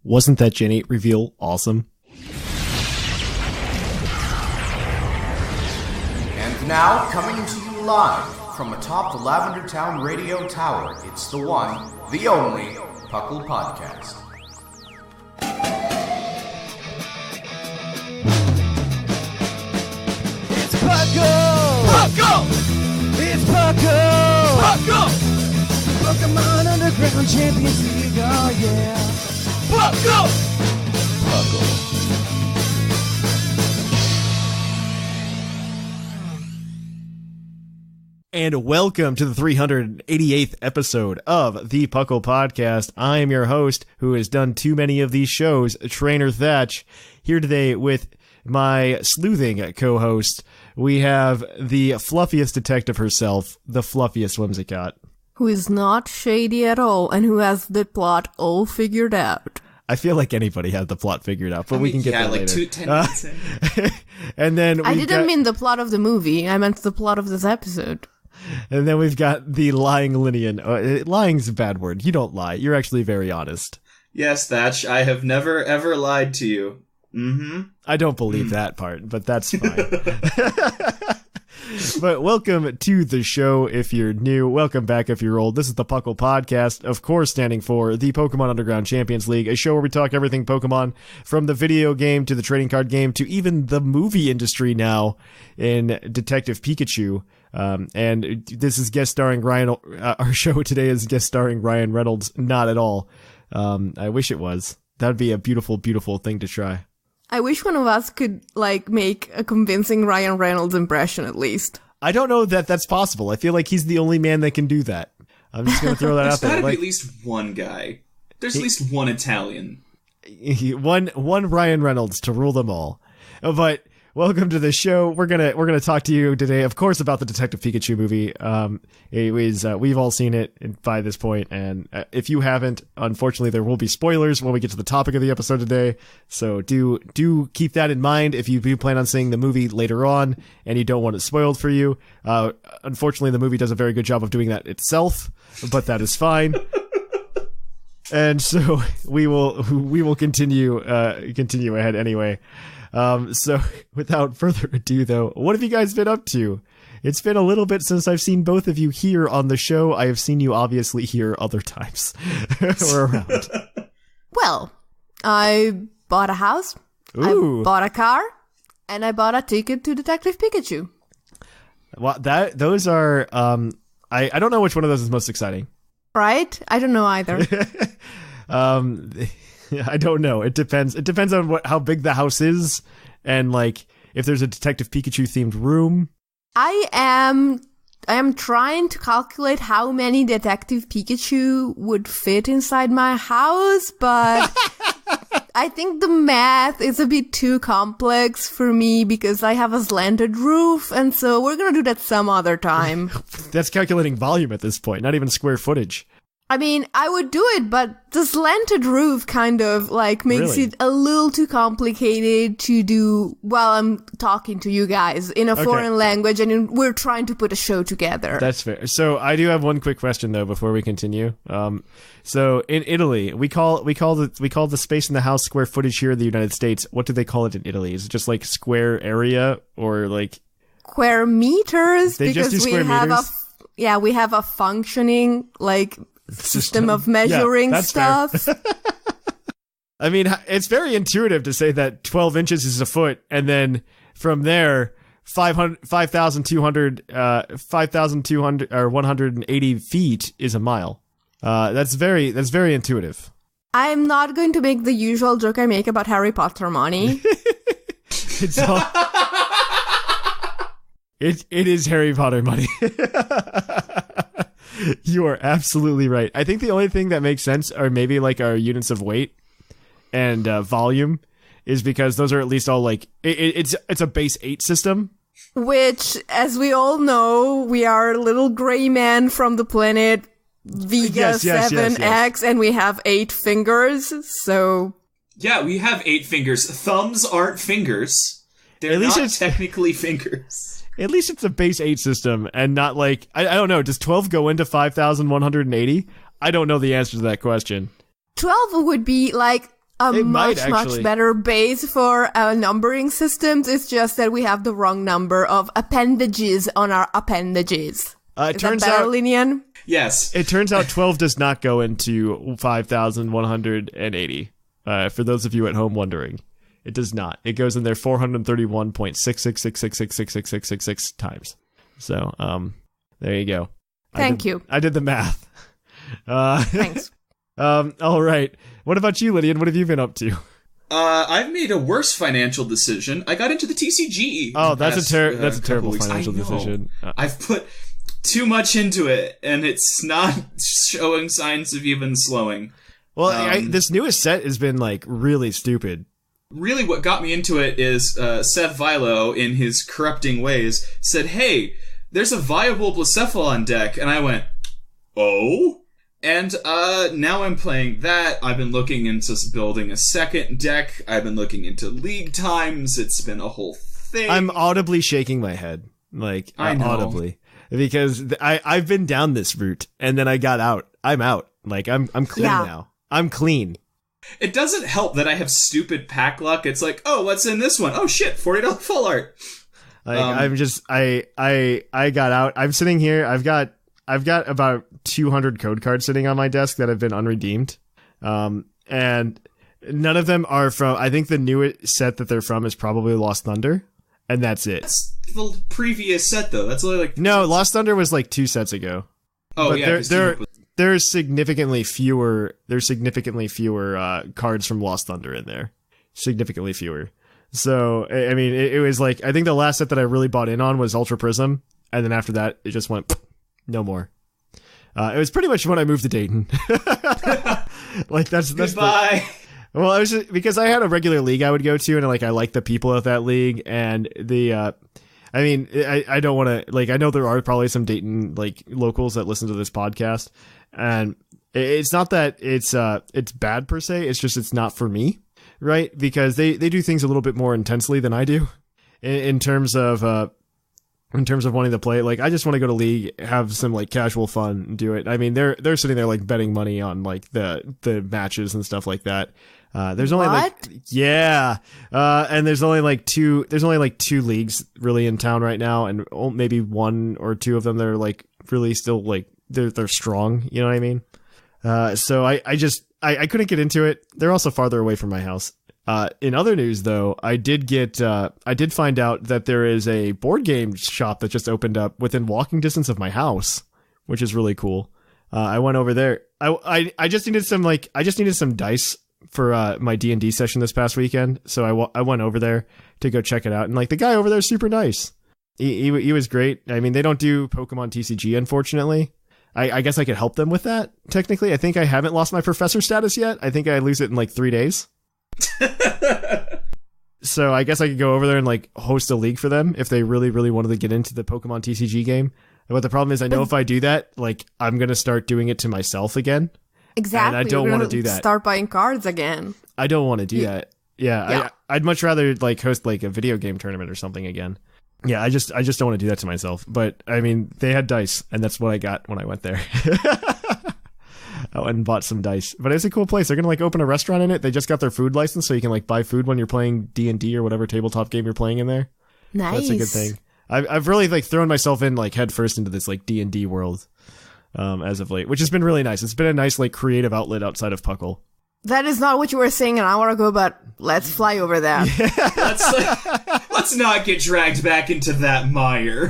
Wasn't that Gen 8 reveal awesome? And now, coming to you live from atop the Lavender Town Radio Tower, it's the one, the only, P.U.C.L Podcast. It's P.U.C.L! It's P.U.C.L! Pokemon Underground Champions League, oh yeah! P.U.C.L! And welcome to the 388th episode of the P.U.C.L Podcast. I am your host, who has done too many of these shows, Trainer Thatch, here today with my sleuthing co-host. We have the fluffiest detective herself, the fluffiest Whimsicott. Who is not shady at all, and who has the plot all figured out. I feel like anybody had the plot figured out, but we can get there later. 10 minutes in. And then I didn't mean the plot of the movie, I meant the plot of this episode. And then we've got the lying Linian. Lying's a bad word. You don't lie. You're actually very honest. Yes, Thatch, I have never ever lied to you. I don't believe that part, but that's fine. But welcome to the show if you're new. Welcome back if you're old. This is the P.U.C.L Podcast, of course standing for the Pokemon Underground Champions League, a show where we talk everything Pokemon, from the video game to the trading card game to even the movie industry now in Detective Pikachu. And this is guest starring Ryan. Our show today is guest starring Ryan Reynolds. Not at all. I wish it was. That would be a beautiful, beautiful thing to try. I wish one of us could, make a convincing Ryan Reynolds impression, at least. I don't know that that's possible. I feel like he's the only man that can do that. I'm just going to throw that out there. There's gotta be at least one guy. There's at least one Italian. One Ryan Reynolds to rule them all. But welcome to the show. We're gonna talk to you today, of course, about the Detective Pikachu movie. We've all seen it by this point, and if you haven't, unfortunately, there will be spoilers when we get to the topic of the episode today. So do keep that in mind if you do plan on seeing the movie later on and you don't want it spoiled for you. Unfortunately, the movie does a very good job of doing that itself, but that is fine. And so we will continue ahead anyway. So without further ado, though, what have you guys been up to? It's been a little bit since I've seen both of you here on the show. I have seen you obviously here other times or around. Well, I bought a house, Ooh. I bought a car, and I bought a ticket to Detective Pikachu. Well, those are, I don't know which one of those is most exciting. Right? I don't know either. I don't know. It depends. It depends on how big the house is, and if there's a Detective Pikachu themed room. I am trying to calculate how many Detective Pikachu would fit inside my house, but I think the math is a bit too complex for me because I have a slanted roof, and so we're gonna do that some other time. That's calculating volume at this point, not even square footage. I mean, I would do it, but the slanted roof kind of, makes it a little too complicated to do while I'm talking to you guys in a foreign language, and we're trying to put a show together. That's fair. So I do have one quick question, though, before we continue. So in Italy, we call the space in the house square footage here in the United States. What do they call it in Italy? Is it just square area or square meters? They because just do square meters? we have a functioning, system of measuring stuff. I mean, it's very intuitive to say that 12 inches is a foot, and then from there, 5,200 or 180 feet is a mile. That's very intuitive. I'm not going to make the usual joke I make about Harry Potter money. It is Harry Potter money. You are absolutely right. I think the only thing that makes sense are maybe our units of weight and volume, is because those are at least all it's a base 8 system. Which, as we all know, we are little gray men from the planet Vega 7X, and we have 8 fingers, so... Yeah, we have 8 fingers. Thumbs aren't fingers. They're not technically fingers. At least it's a base 8 system, and not I don't know, does 12 go into 5,180? I don't know the answer to that question. 12 would be much better base for numbering systems. It's just that we have the wrong number of appendages on our appendages. It turns out, Linian? Yes. It turns out 12 does not go into 5,180. For those of you at home wondering, it does not. It goes in there 431.66666666666 times. So, there you go. Thank you. I did the math. Thanks. All right. What about you, Lydian? What have you been up to? I've made a worse financial decision. I got into the TCG. Oh, that's a terrible financial decision. I've put too much into it, and it's not showing signs of even slowing. Well, this newest set has been, like, really stupid. Really, what got me into it is Seth Vilo, in his corrupting ways, said, hey, there's a viable Blacephalon deck, and I went, oh? And now I'm playing that. I've been looking into building a second deck. I've been looking into league times. It's been a whole thing. I'm audibly shaking my head. Like, I know. Audibly. Because I've been down this route, and then I got out. I'm out. Like, I'm clean now. I'm clean. It doesn't help that I have stupid pack luck. It's like, oh, what's in this one? Oh shit, $40 full art. Like, I got out. I'm sitting here. I've got about 200 code cards sitting on my desk that have been unredeemed. And none of them are from, I think the newest set that they're from is probably Lost Thunder. And that's it. That's the previous set though. That's only like... No, Lost Thunder was like 2 sets ago. Oh, but yeah. There's significantly fewer cards from Lost Thunder in there. Significantly fewer. So, I mean, it was like, I think the last set that I really bought in on was Ultra Prism. And then after that, it just went, no more. It was pretty much when I moved to Dayton. Like, that's Goodbye. Well, I was just, because I had a regular league I would go to, and like I like the people of that league, and I mean, I don't want to, like, I know there are probably some Dayton like locals that listen to this podcast, and it's not that it's bad per se. It's just it's not for me, right? Because they do things a little bit more intensely than I do, in terms of wanting to play. Like, I just want to go to league, have some like casual fun, and do it. I mean, they're sitting there like betting money on like the matches and stuff like that. There's only and there's only like two leagues really in town right now, and maybe 1 or 2 of them that are like really still like they're strong, you know what I mean? So I couldn't get into it. They're also farther away from my house. In other news though, I did find out that there is a board game shop that just opened up within walking distance of my house, which is really cool. I went over there. I just needed some dice for my D&D session this past weekend, so I went over there to go check it out, and like the guy over there is super nice. He was great. I mean, they don't do Pokemon TCG, unfortunately. I guess I could help them with that, technically. I think I haven't lost my professor status yet. I think I lose it in like 3 days. So I guess I could go over there and like host a league for them if they really, really wanted to get into the Pokemon TCG game. But the problem is, I know if I do that, like, I'm going to start doing it to myself again. Exactly. And I don't want to do that. Start buying cards again. I don't want to do that. Yeah. I'd much rather like host like a video game tournament or something again. Yeah, I just don't want to do that to myself. But I mean, they had dice, and that's what I got when I went there. I went and bought some dice. But it's a cool place. They're gonna like open a restaurant in it. They just got their food license, so you can like buy food when you're playing D&D or whatever tabletop game you're playing in there. Nice. So that's a good thing. I've really like thrown myself in like head first into this like D&D world as of late, which has been really nice. It's been a nice like creative outlet outside of P.U.C.L. That is not what you were saying an hour ago, but let's fly over that. Yeah. Let's not get dragged back into that mire.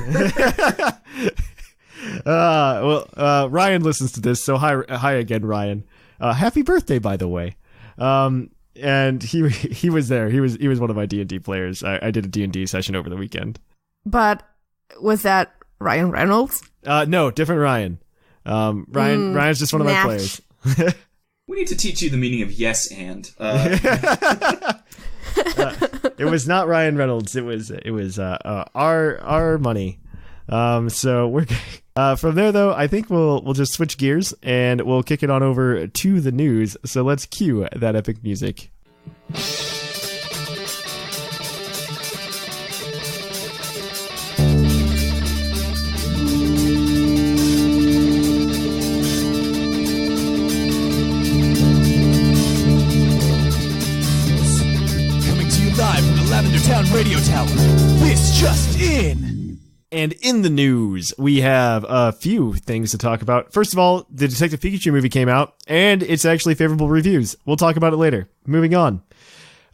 Ryan listens to this, so hi again, Ryan. Happy birthday, by the way. And he was there. He was one of my D&D players. I did a D&D session over the weekend. But was that Ryan Reynolds? No, different Ryan. Ryan's just one of my players. We need to teach you the meaning of yes and. It was not Ryan Reynolds. It was our money. So we're from there though. I think we'll just switch gears and we'll kick it on over to the news. So let's cue that epic music. Live from the Lavender Town Radio Tower. This just in. And in the news, we have a few things to talk about. First of all, the Detective Pikachu movie came out, and it's actually favorable reviews. We'll talk about it later. Moving on.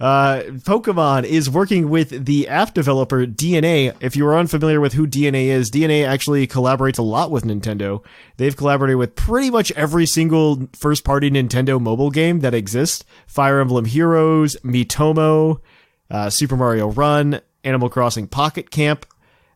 Pokemon is working with the app developer DNA. If you are unfamiliar with who DNA is, DNA actually collaborates a lot with Nintendo. They've collaborated with pretty much every single first-party Nintendo mobile game that exists. Fire Emblem Heroes, Miitomo, Super Mario Run, Animal Crossing Pocket Camp,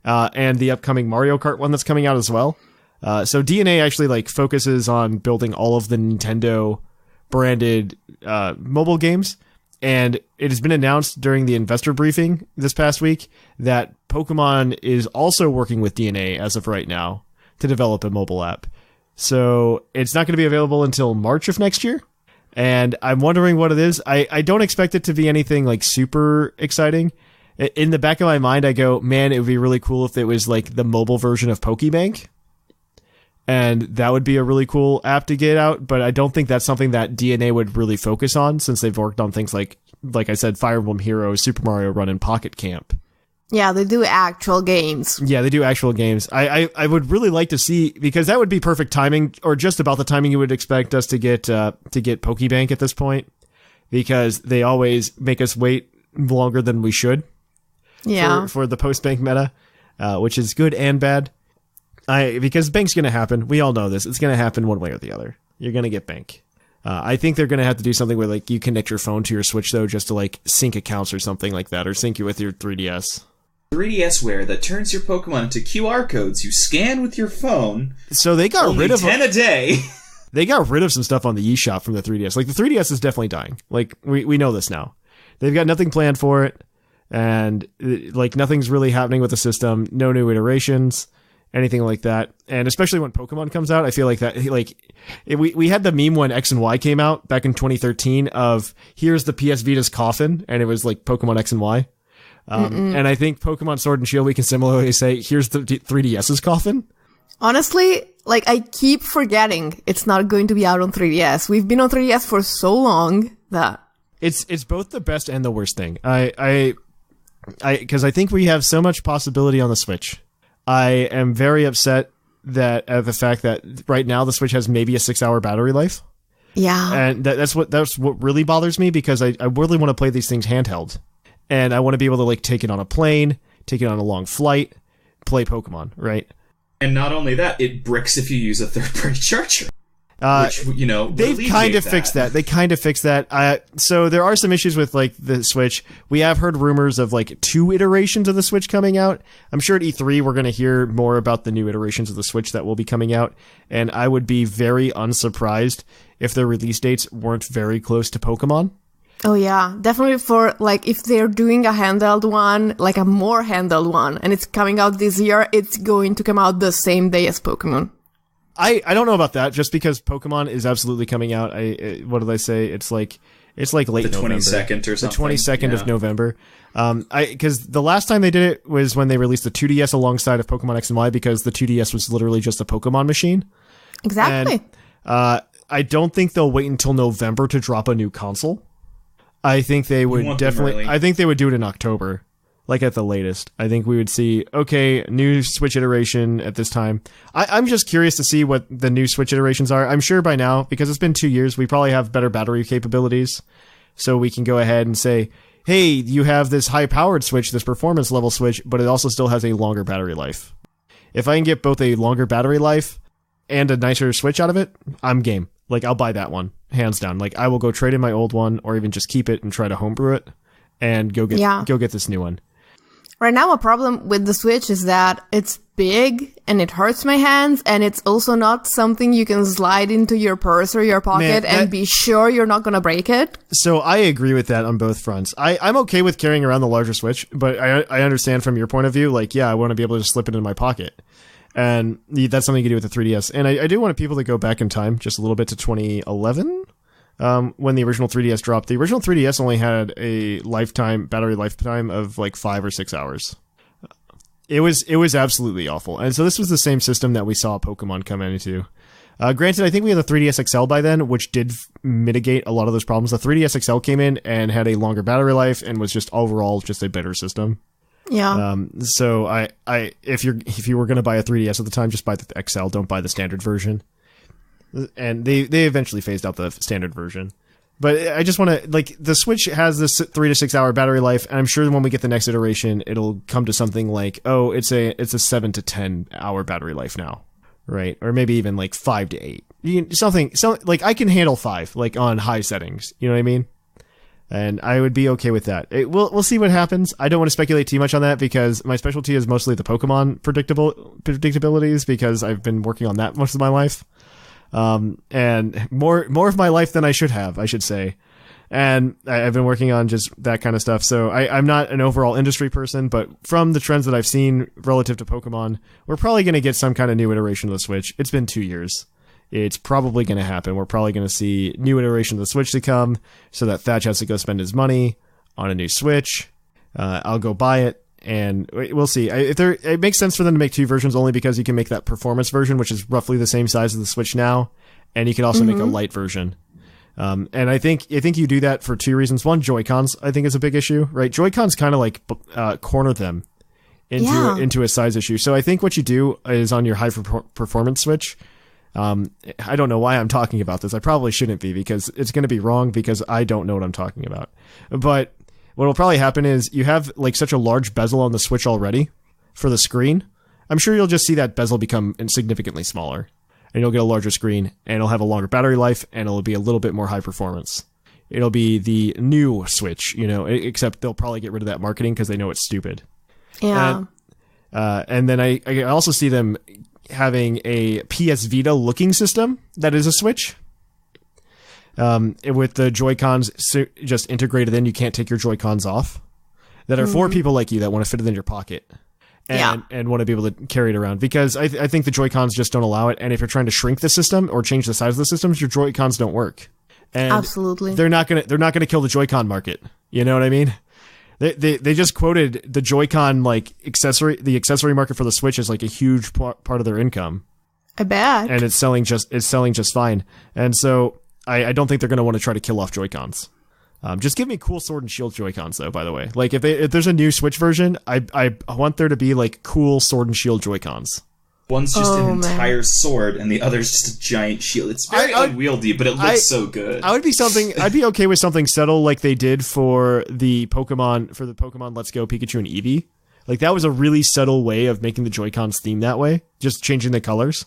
and the upcoming Mario Kart one that's coming out as well. So DNA actually focuses on building all of the Nintendo branded mobile games. And it has been announced during the investor briefing this past week that Pokemon is also working with DNA as of right now to develop a mobile app. So it's not going to be available until March of next year. And I'm wondering what it is. I don't expect it to be anything super exciting. In the back of my mind, I go, man, it would be really cool if it was the mobile version of Pokebank. And that would be a really cool app to get out, but I don't think that's something that DNA would really focus on since they've worked on things like I said, Fire Emblem Heroes, Super Mario Run, and Pocket Camp. Yeah, they do actual games. Yeah, they do actual games. I would really like to see, because that would be perfect timing, or just about the timing you would expect us to get Pokebank at this point, because they always make us wait longer than we should. Yeah. For the post-bank meta, which is good and bad. Because bank's going to happen. We all know this. It's going to happen one way or the other. You're going to get bank. I think they're going to have to do something where you connect your phone to your Switch though, just to sync accounts or something like that, or sync you with your 3DS. 3DSware that turns your Pokemon into QR codes you scan with your phone. So they got rid of 10 a day. They got rid of some stuff on the eShop from the 3DS. The 3DS is definitely dying. We know this now. They've got nothing planned for it, and nothing's really happening with the system. No new iterations. Anything like that. And especially when Pokemon comes out, I feel like that, we had the meme when X and Y came out back in 2013 of here's the PS Vita's coffin, and it was Pokemon X and Y. And I think Pokemon Sword and Shield, we can similarly say, here's the 3DS's coffin. Honestly, I keep forgetting it's not going to be out on 3DS. We've been on 3DS for so long that it's both the best and the worst thing. Because I think we have so much possibility on the Switch. I am very upset that the fact that right now the Switch has maybe a 6-hour battery life. Yeah. And that's what really bothers me, because I really want to play these things handheld. And I want to be able to take it on a plane, take it on a long flight, play Pokemon, right? And not only that, it bricks if you use a third-party charger. Which, they've kind of fixed that. They kind of fixed that. So there are some issues with the Switch. We have heard rumors of 2 iterations of the Switch coming out. I'm sure at E3 we're going to hear more about the new iterations of the Switch that will be coming out. And I would be very unsurprised if their release dates weren't very close to Pokemon. Oh yeah, definitely for if they're doing a handheld one, a more handheld one, and it's coming out this year, it's going to come out the same day as Pokemon. I don't know about that, just because Pokemon is absolutely coming out. What did I say? It's late November. The 22nd or something. The 22nd of November. Because the last time they did it was when they released the 2DS alongside of Pokemon X and Y, because the 2DS was literally just a Pokemon machine. Exactly. And, I don't think they'll wait until November to drop a new console. I think they would definitely. I think they would do it in October. At the latest. I think we would see, new Switch iteration at this time. I'm just curious to see what the new Switch iterations are. I'm sure by now, because it's been 2 years, we probably have better battery capabilities. So we can go ahead and say, hey, you have this high-powered Switch, this performance level Switch, but it also still has a longer battery life. If I can get both a longer battery life and a nicer Switch out of it, I'm game. I'll buy that one, hands down. I will go trade in my old one, or even just keep it and try to homebrew it, and go get this new one. Right now, a problem with the Switch is that it's big and it hurts my hands, and it's also not something you can slide into your purse or your pocket and be sure you're not going to break it. So I agree with that on both fronts. I'm okay with carrying around the larger Switch, but I understand from your point of view, I want to be able to just slip it in my pocket. And that's something you can do with the 3DS. And I do want people to go back in time just a little bit to 2011. When the original 3DS dropped. The original 3DS only had a battery lifetime of 5 or 6 hours. It was absolutely awful. And so this was the same system that we saw Pokemon come into. Granted, I think we had the 3DS XL by then, which did mitigate a lot of those problems. The 3DS XL came in and had a longer battery life and was just overall just a better system. Yeah. So if you were going to buy a 3DS at the time, just buy the XL. Don't buy the standard version. And they eventually phased out the standard version. But I just want to, like, the Switch has this 3 to 6 hour battery life, and I'm sure when we get the next iteration, it'll come to something like, oh, it's a 7 to 10 hour battery life now, right? Or maybe even like 5 to 8. Something like I can handle 5, like on high settings. You know what I mean? And I would be okay with that. We'll see what happens. I don't want to speculate too much on that because my specialty is mostly the Pokemon predictabilities because I've been working on that most of my life. And more of my life than I should have, I should say. And I've been working on just that kind of stuff. So I'm not an overall industry person, but from the trends that I've seen relative to Pokemon, we're probably going to get some kind of new iteration of the Switch. It's been 2 years. It's probably going to happen. We're probably going to see new iteration of the Switch to come so that Thatch has to go spend his money on a new Switch. I'll go buy it. And we'll see. It makes sense for them to make 2 versions only because you can make that performance version, which is roughly the same size as the Switch now, and you can also make a light version. And I think you do that for 2 reasons. One, Joy-Cons, I think, is a big issue, right? Joy-Cons kind of like corner them into a size issue. So I think what you do is on your high performance Switch. I don't know why I'm talking about this. I probably shouldn't be because it's going to be wrong because I don't know what I'm talking about. But what will probably happen is you have like such a large bezel on the Switch already for the screen. I'm sure you'll just see that bezel become significantly smaller, and you'll get a larger screen, and it'll have a longer battery life, and it'll be a little bit more high performance. It'll be the new Switch, except they'll probably get rid of that marketing because they know it's stupid. Yeah. And then I also see them having a PS Vita looking system that is a Switch. With the Joy-Cons just integrated in, you can't take your Joy-Cons off. That are for people like you that want to fit it in your pocket and want to be able to carry it around. Because I think the Joy-Cons just don't allow it. And if you're trying to shrink the system or change the size of the systems, your Joy-Cons don't work. And absolutely, they're not gonna kill the Joy-Con market. You know what I mean? They just quoted the Joy-Con the accessory market for the Switch as like a huge part of their income. I bet. And it's selling just fine. And so I don't think they're going to want to try to kill off Joy-Cons. Just give me cool Sword and Shield Joy-Cons, though, by the way. Like, if there's a new Switch version, I want there to be, like, cool Sword and Shield Joy-Cons. One's just an entire sword, and the other's just a giant shield. It's very unwieldy, but it looks so good. I'd be okay with something subtle like they did for the Pokemon Let's Go Pikachu and Eevee. Like, that was a really subtle way of making the Joy-Cons theme that way, just changing the colors.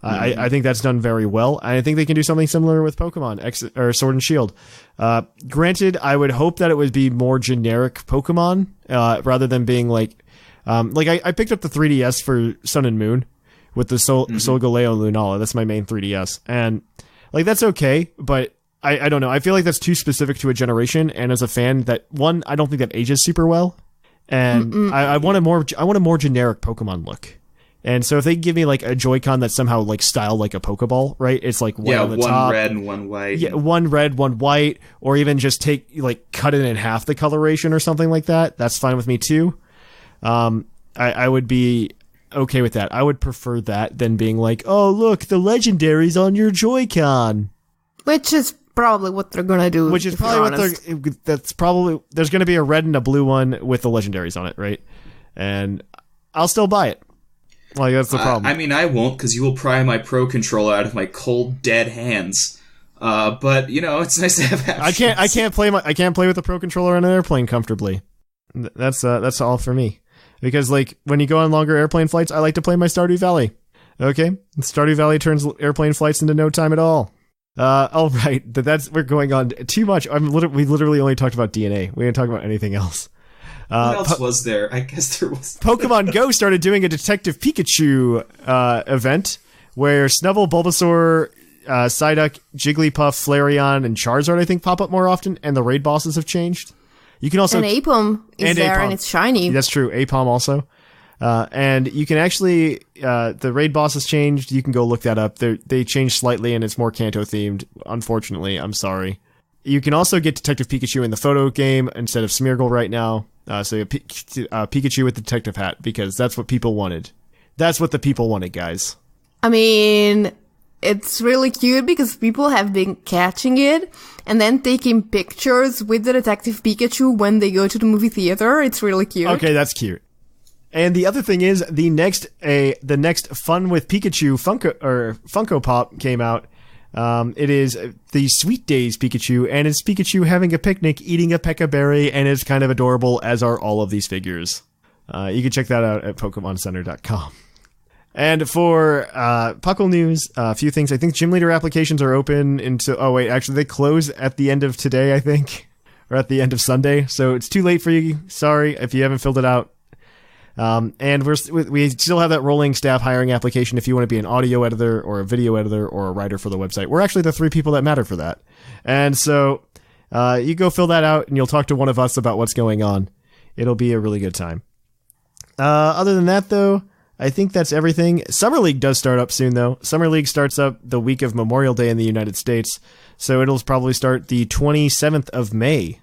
I think that's done very well. I think they can do something similar with Pokemon or Sword and Shield. Granted, I would hope that it would be more generic Pokemon rather than being like I picked up the 3DS for Sun and Moon with the Solgaleo Lunala. That's my main 3DS, and like that's okay, but I don't know. I feel like that's too specific to a generation, and as a fan, I don't think that ages super well, and I want a more generic Pokemon look. And so if they give me like a Joy-Con that's somehow like styled like a Pokeball, right? It's like white on the top. One red and one white. Yeah, one red, one white, or even just cut it in half the coloration or something like that. That's fine with me too. I would be okay with that. I would prefer that than being like, oh look, the legendary's on your Joy-Con. Which is probably what they're gonna do. Which is probably there's gonna be a red and a blue one with the legendaries on it, right? And I'll still buy it. Like, that's the problem. I mean, I won't, because you will pry my Pro Controller out of my cold, dead hands. But, it's nice to have options. I can't play with the Pro Controller on an airplane comfortably. That's all for me. Because, like, when you go on longer airplane flights, I like to play my Stardew Valley. Okay? Stardew Valley turns airplane flights into no time at all. All right. We're going on too much. We literally only talked about DNA. We didn't talk about anything else. What else was there? I guess there was... Pokemon Go started doing a Detective Pikachu event where Snubbull, Bulbasaur, Psyduck, Jigglypuff, Flareon, and Charizard, I think, pop up more often, and the raid bosses have changed. You can also... And Apom is there, and it's shiny. That's true. Apom also. And you can actually... the raid bosses changed. You can go look that up. They changed slightly, and it's more Kanto-themed. Unfortunately, I'm sorry. You can also get Detective Pikachu in the photo game instead of Smeargle right now. So you have Pikachu with the detective hat, because that's what people wanted. That's what the people wanted, guys. I mean, it's really cute because people have been catching it and then taking pictures with the Detective Pikachu when they go to the movie theater. It's really cute. Okay, that's cute. And the other thing is the next Fun with Pikachu Funko Pop came out. It is the Sweet Days Pikachu, and it's Pikachu having a picnic, eating a Pekka berry, and it's kind of adorable, as are all of these figures. You can check that out at PokemonCenter.com. And for Puckle news, a few things. I think gym leader applications are open until... Oh, wait, actually, they close at the end of today, I think. Or at the end of Sunday. So it's too late for you. Sorry if you haven't filled it out. And we still have that rolling staff hiring application if you want to be an audio editor or a video editor or a writer for the website. We're actually the 3 people that matter for that. And so you go fill that out and you'll talk to one of us about what's going on. It'll be a really good time. Other than that, though, I think that's everything. Summer League does start up soon, though. Summer League starts up the week of Memorial Day in the United States. So it'll probably start the 27th of May.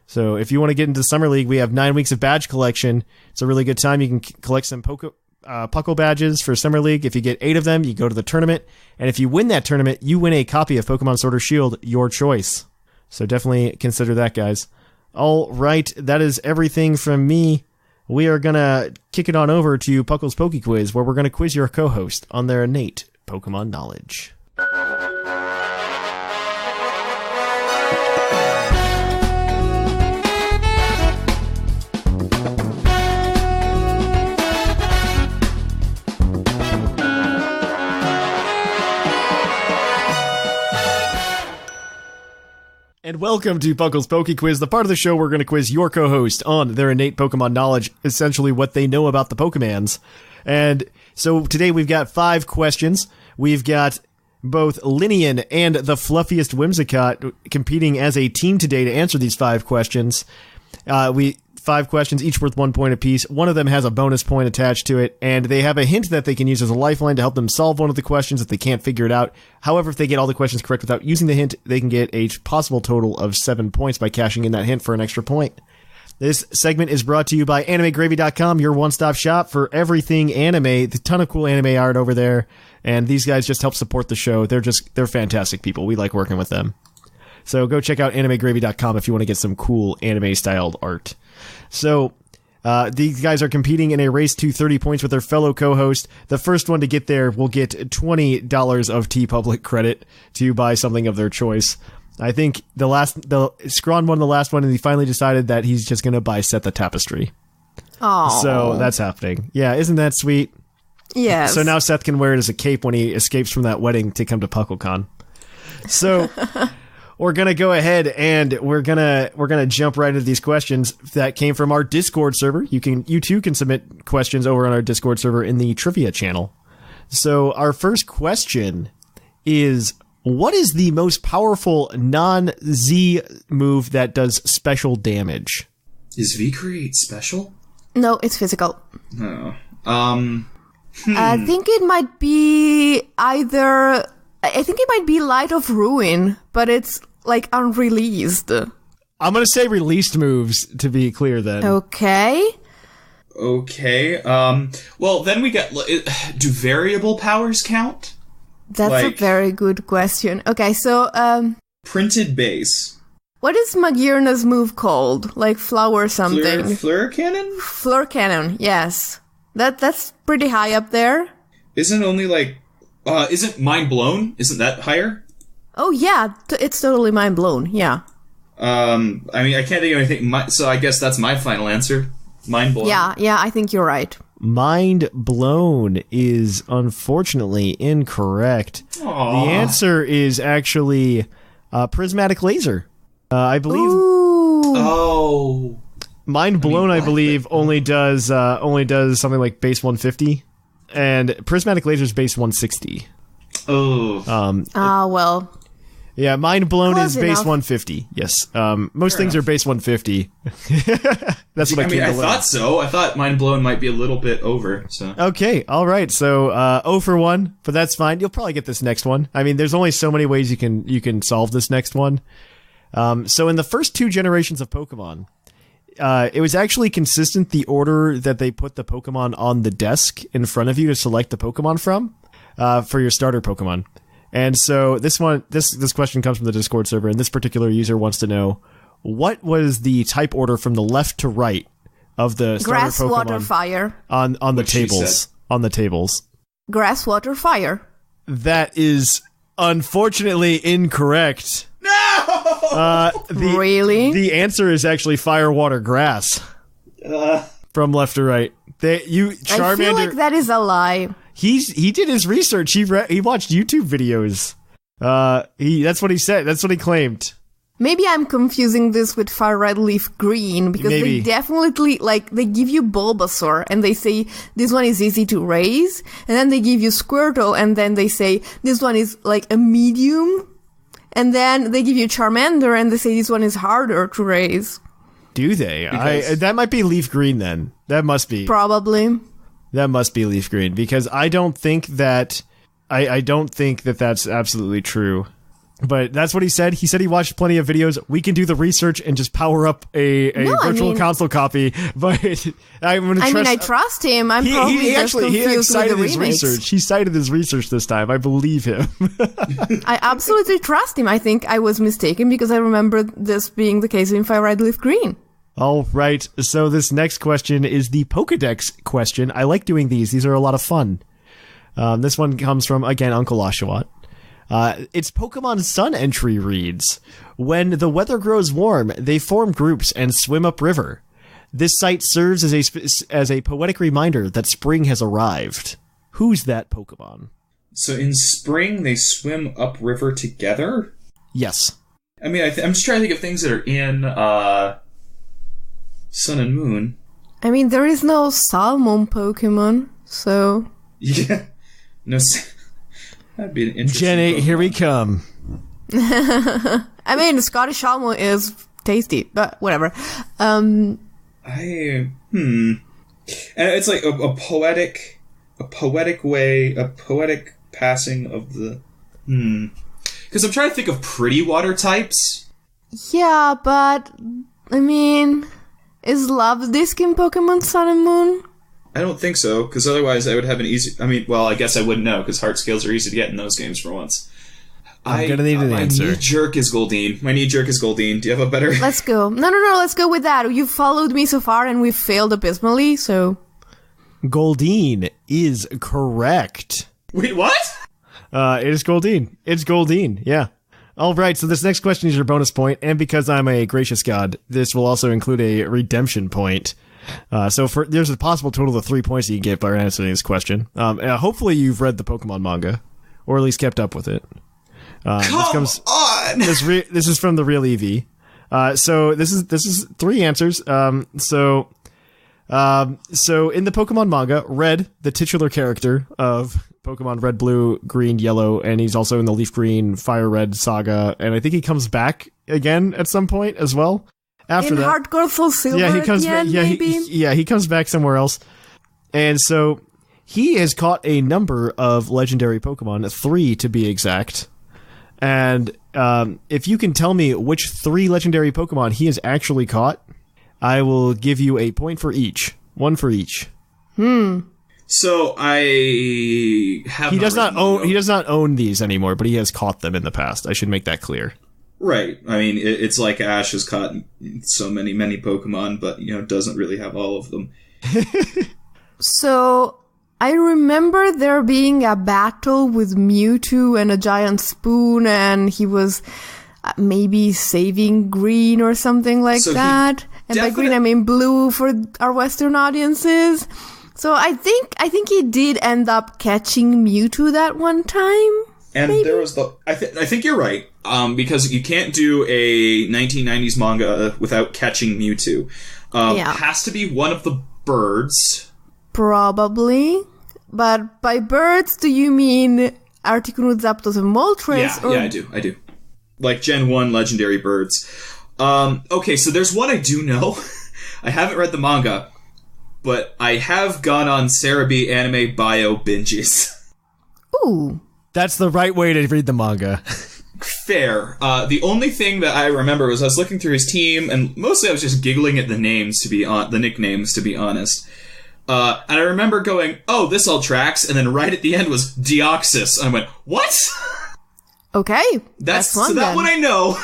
So if you want to get into Summer League, we have 9 weeks of badge collection. It's a really good time. You can collect some Puckle badges for Summer League. If you get 8 of them, you go to the tournament. And if you win that tournament, you win a copy of Pokemon Sword or Shield, your choice. So definitely consider that, guys. All right, that is everything from me. We are going to kick it on over to Puckle's Poke Quiz, where we're going to quiz your co-host on their innate Pokemon knowledge. And welcome to Puckle's Poke Quiz, the part of the show we're going to quiz your co-host on their innate Pokemon knowledge, essentially what they know about the Pokemans. And so today we've got 5 questions. We've got both Linian and the fluffiest Whimsicott competing as a team today to answer these 5 questions. 5 questions, each worth 1 point apiece. One of them has a bonus point attached to it, and they have a hint that they can use as a lifeline to help them solve one of the questions if they can't figure it out. However, if they get all the questions correct without using the hint, they can get a possible total of 7 points by cashing in that hint for an extra point. This segment is brought to you by AnimeGravy.com, your one-stop shop for everything anime. A ton of cool anime art over there, and these guys just help support the show. They're fantastic people. We like working with them. So go check out AnimeGravy.com if you want to get some cool anime-styled art. So, these guys are competing in a race to 30 points with their fellow co-host. The first one to get there will get $20 of TeePublic credit to buy something of their choice. I think Scrawn won the last one, and he finally decided that he's just going to buy Set the Tapestry. Aww. So that's happening. Yeah, isn't that sweet? Yes. So now Seth can wear it as a cape when he escapes from that wedding to come to PuckleCon. So... We're going to go ahead and we're going to jump right into these questions that came from our Discord server. You too can submit questions over on our Discord server in the trivia channel. So our first question is, what is the most powerful non-Z move that does special damage? Is V-Create special? No, it's physical. Oh. I think it might be Light of Ruin, but it's like unreleased. I'm going to say released moves to be clear then. Okay. Well, then we get... Do variable powers count? That's a very good question. Okay, so... Printed base. What is Magirna's move called? Like flower something? Fleur cannon? Fleur cannon, yes. That's pretty high up there. Isn't only like... isn't Mind Blown? Isn't that higher? Oh, yeah. It's totally Mind Blown. Yeah. I mean, I can't think of anything. So I guess that's my final answer. Mind Blown. Yeah, I think you're right. Mind Blown is unfortunately incorrect. Aww. The answer is actually Prismatic Laser. I believe... Ooh. Oh. Mind Blown, I believe, only does something like base 150. And Prismatic Laser is base 160. Oh. Well. Yeah, Mind Blown Close is base enough. 150. Yes. Most things are base 150. That's what I mean, I thought so. I thought Mind Blown might be a little bit over. So. Okay, all right. So 0 for 1, but that's fine. You'll probably get this next one. I mean, there's only so many ways you can solve this next one. So in the first 2 generations of Pokemon, it was actually consistent the order that they put the Pokemon on the desk in front of you to select the Pokemon from. for your starter Pokemon. And so this question comes from the Discord server, and this particular user wants to know, what was the type order from the left to right of the starter Grass, Pokemon water, fire. on the tables? On the tables. Grass, water, fire. That is unfortunately incorrect. No! Really? The answer is actually fire, water, grass. From left to right. Charmander. I feel like that is a lie. He did his research. He watched YouTube videos. That's what he said. That's what he claimed. Maybe I'm confusing this with fire red leaf green, because Maybe. they definitely, like, they give you Bulbasaur and they say this one is easy to raise, and then they give you Squirtle and then they say this one is like a medium, and then they give you Charmander and they say this one is harder to raise. Do they? That might be leaf green then. That must be. Probably. That must be leaf green, because I don't think that I don't think that that's absolutely true. But that's what he said. He said he watched plenty of videos. We can do the research and just power up a virtual console copy. But I'm going to trust. I trust him. I'm probably just confused with the his remakes. research. He cited his research this time. I believe him. I absolutely trust him. I think I was mistaken because I remember this being the case in Fire Red Leaf Green. All right. So this next question is the Pokedex question. I like doing these. These are a lot of fun. This one comes from, again, Uncle Oshawott. Its Pokemon Sun entry reads, when the weather grows warm, they form groups and swim upriver. This site serves as a poetic reminder that spring has arrived. Who's that Pokemon? So in spring, they swim upriver together? Yes. I mean, I'm just trying to think of things that are in Sun and Moon. I mean, there is no salmon Pokemon, so... Yeah. No, that'd be an interesting Gen 8, Pokemon. here we come. I mean, Scottish salmon is tasty, but whatever. And it's like a poetic passing of the... Because I'm trying to think of pretty water types. Yeah, but, I mean, is Love Disc in Pokemon Sun and Moon? I don't think so, because otherwise I would have an easy... I mean, well, I guess I wouldn't know, because heart scales are easy to get in those games for once. I'm gonna need an answer. My knee-jerk is Goldeen. Do you have a better... Let's go. No, let's go with that. You've followed me so far and we've failed abysmally, so... Goldeen is correct. Wait, what? It is Goldeen. It's Goldeen, yeah. All right, so this next question is your bonus point, and because I'm a gracious god, this will also include a redemption point. So there's a possible total of 3 points you can get by answering this question. Hopefully you've read the Pokemon manga, or at least kept up with it. Come on! This is from the real Eevee. So this is 3 answers. So in the Pokemon manga, Red, the titular character of Pokemon Red, Blue, Green, Yellow, and he's also in the Leaf Green, Fire Red saga, and I think he comes back again at some point as well. After in that, Heart Gold Soul Silver, yeah, he comes back. Yeah, he comes back somewhere else, and so he has caught a number of legendary Pokemon, 3 to be exact. And if you can tell me which 3 legendary Pokemon he has actually caught, I will give you a point for each. 1 for each. So I have. He does not own these anymore, but he has caught them in the past. I should make that clear. Right. I mean, it's like Ash has caught so many Pokemon, but doesn't really have all of them. So I remember there being a battle with Mewtwo and a giant spoon, and he was maybe saving Green or something like that. And by Green, I mean Blue for our Western audiences. So I think he did end up catching Mewtwo that one time. And maybe? There was I think you're right. Because you can't do a 1990s manga without catching Mewtwo. Has to be one of the birds. Probably. But by birds, do you mean Articuno, Zapdos, and Moltres? Yeah, I do. Like Gen 1 legendary birds. Okay, so there's one I do know. I haven't read the manga, but I have gone on Cerebi anime bio binges. Ooh. That's the right way to read the manga. Fair. The only thing that I remember was I was looking through his team, and mostly I was just giggling at the names the nicknames, to be honest. And I remember going, oh, this all tracks, and then right at the end was Deoxys. And I went, what? Okay, that's fun, so that then. one I know.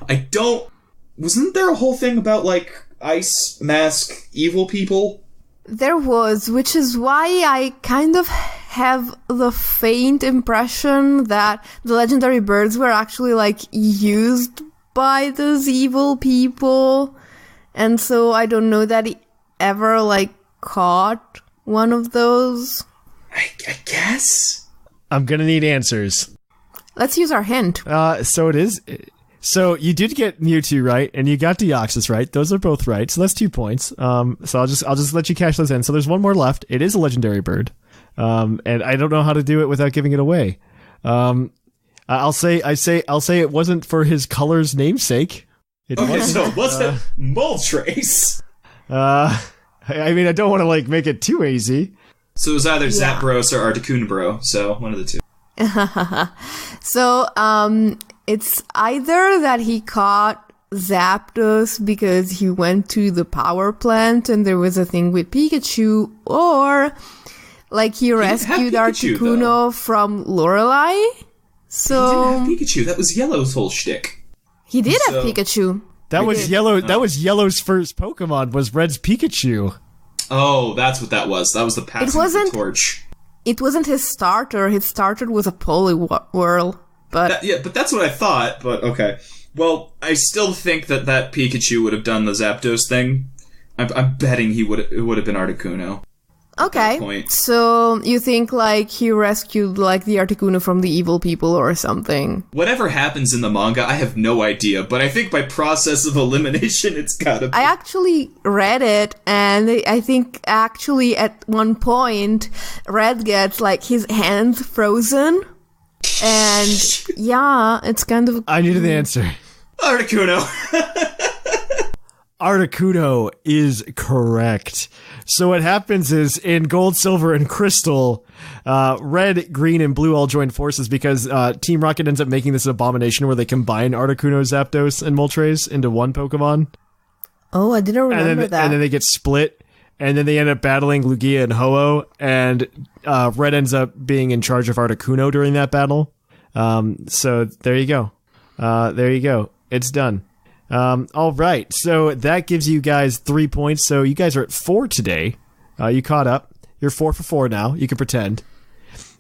I don't... Wasn't there a whole thing about, like, ice mask evil people? There was, which is why I kind of have the faint impression that the legendary birds were actually, like, used by those evil people. And so I don't know that he ever, like, caught one of those. I guess? I'm gonna need answers. Let's use our hint. So it is... So you did get Mewtwo right, and you got Deoxys right. Those are both right, so that's 2 points. So I'll just let you cash those in. So there's one more left. It is a legendary bird, and I don't know how to do it without giving it away. I'll say it wasn't for his color's namesake. It Okay, wasn't. so was it Moltres? I mean, I don't want to like make it too easy. So it was either Zapdos or Articuno, so one of the two. So, it's either that he caught Zapdos because he went to the power plant and there was a thing with Pikachu, or like he rescued Pikachu, Articuno from Lorelei. So He didn't have Pikachu. That was Yellow's whole shtick. he did have Pikachu. That was Yellow. That was Yellow's first Pokemon. Was Red's Pikachu. Oh, that's what that was. That was the passing of the torch. It wasn't his starter. His starter was a Poliwhirl. But But that's what I thought. But okay. Well, I still think that Pikachu would have done the Zapdos thing. I'm betting it would have been Articuno. okay, point. so you think like he rescued like the Articuno from the evil people or something? Whatever happens in the manga, I have no idea. But I think by process of elimination, it's gotta be. I actually read it, and I think actually at one point, Red gets like his hands frozen, and yeah, it's kind of. I needed the answer. Articuno. Articuno is correct. So what happens is in Gold, Silver, and Crystal, Red, Green, and Blue all join forces because Team Rocket ends up making this abomination where they combine Articuno, Zapdos, and Moltres into one Pokemon. Oh, I didn't remember that. And then they get split, and then they end up battling Lugia and Ho-Oh, and Red ends up being in charge of Articuno during that battle. So there you go. It's done. All right, so that gives you guys 3 points. So you guys are at 4 today. You caught up. You're 4 for 4 now. You can pretend.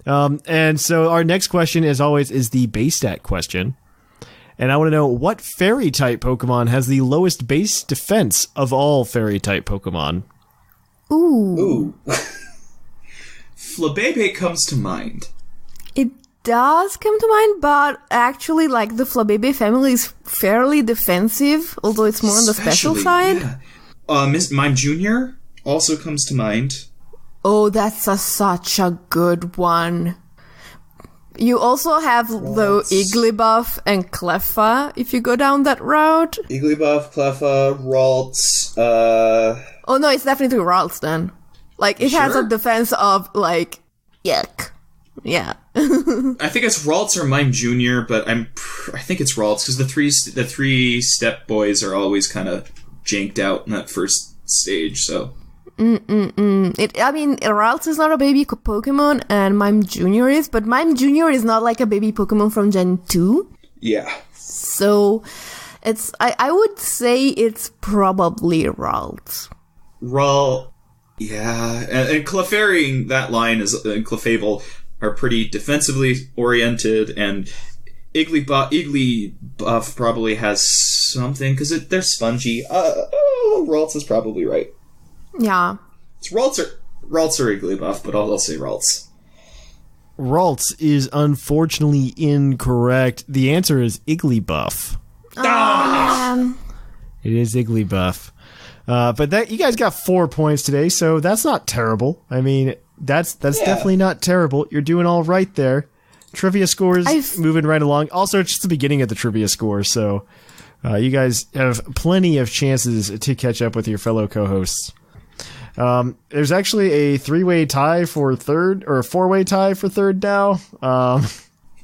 And so our next question, as always, is the base stat question. And I want to know what fairy type Pokemon has the lowest base defense of all fairy type Pokemon. Ooh. Flabébé comes to mind. It does come to mind, but actually, like, the Flabébé family is fairly defensive, although it's more on the special side. Yeah. Mime Jr. also comes to mind. Oh, that's such a good one. You also have the Igglybuff and Cleffa, if you go down that route. Igglybuff, Cleffa, Ralts, Oh no, it's definitely Ralts then. Like, it has a defense of, like, yuck. Yeah. I think it's Ralts or Mime Jr., but I think it's Ralts because the three step boys are always kind of janked out in that first stage. So. I mean, Ralts is not a baby Pokemon, and Mime Jr. is, but Mime Jr. is not like a baby Pokemon from Gen 2. Yeah. So, it's I would say it's probably Ralts. Yeah, and Clefairy, that line is Clefable are pretty defensively oriented, and Igglybuff probably has something because they're spongy. Ralts is probably right. Yeah. It's Ralts or Igglybuff, but I'll say Ralts. Ralts is unfortunately incorrect. The answer is Igglybuff. It is Igglybuff. But that you guys got 4 points today, so that's not terrible. I mean, that's definitely not terrible. You're doing all right there. Trivia scores moving right along. Also, it's just the beginning of the trivia score, so you guys have plenty of chances to catch up with your fellow co-hosts. There's actually a 3-way tie for third, or a 4-way tie for third now.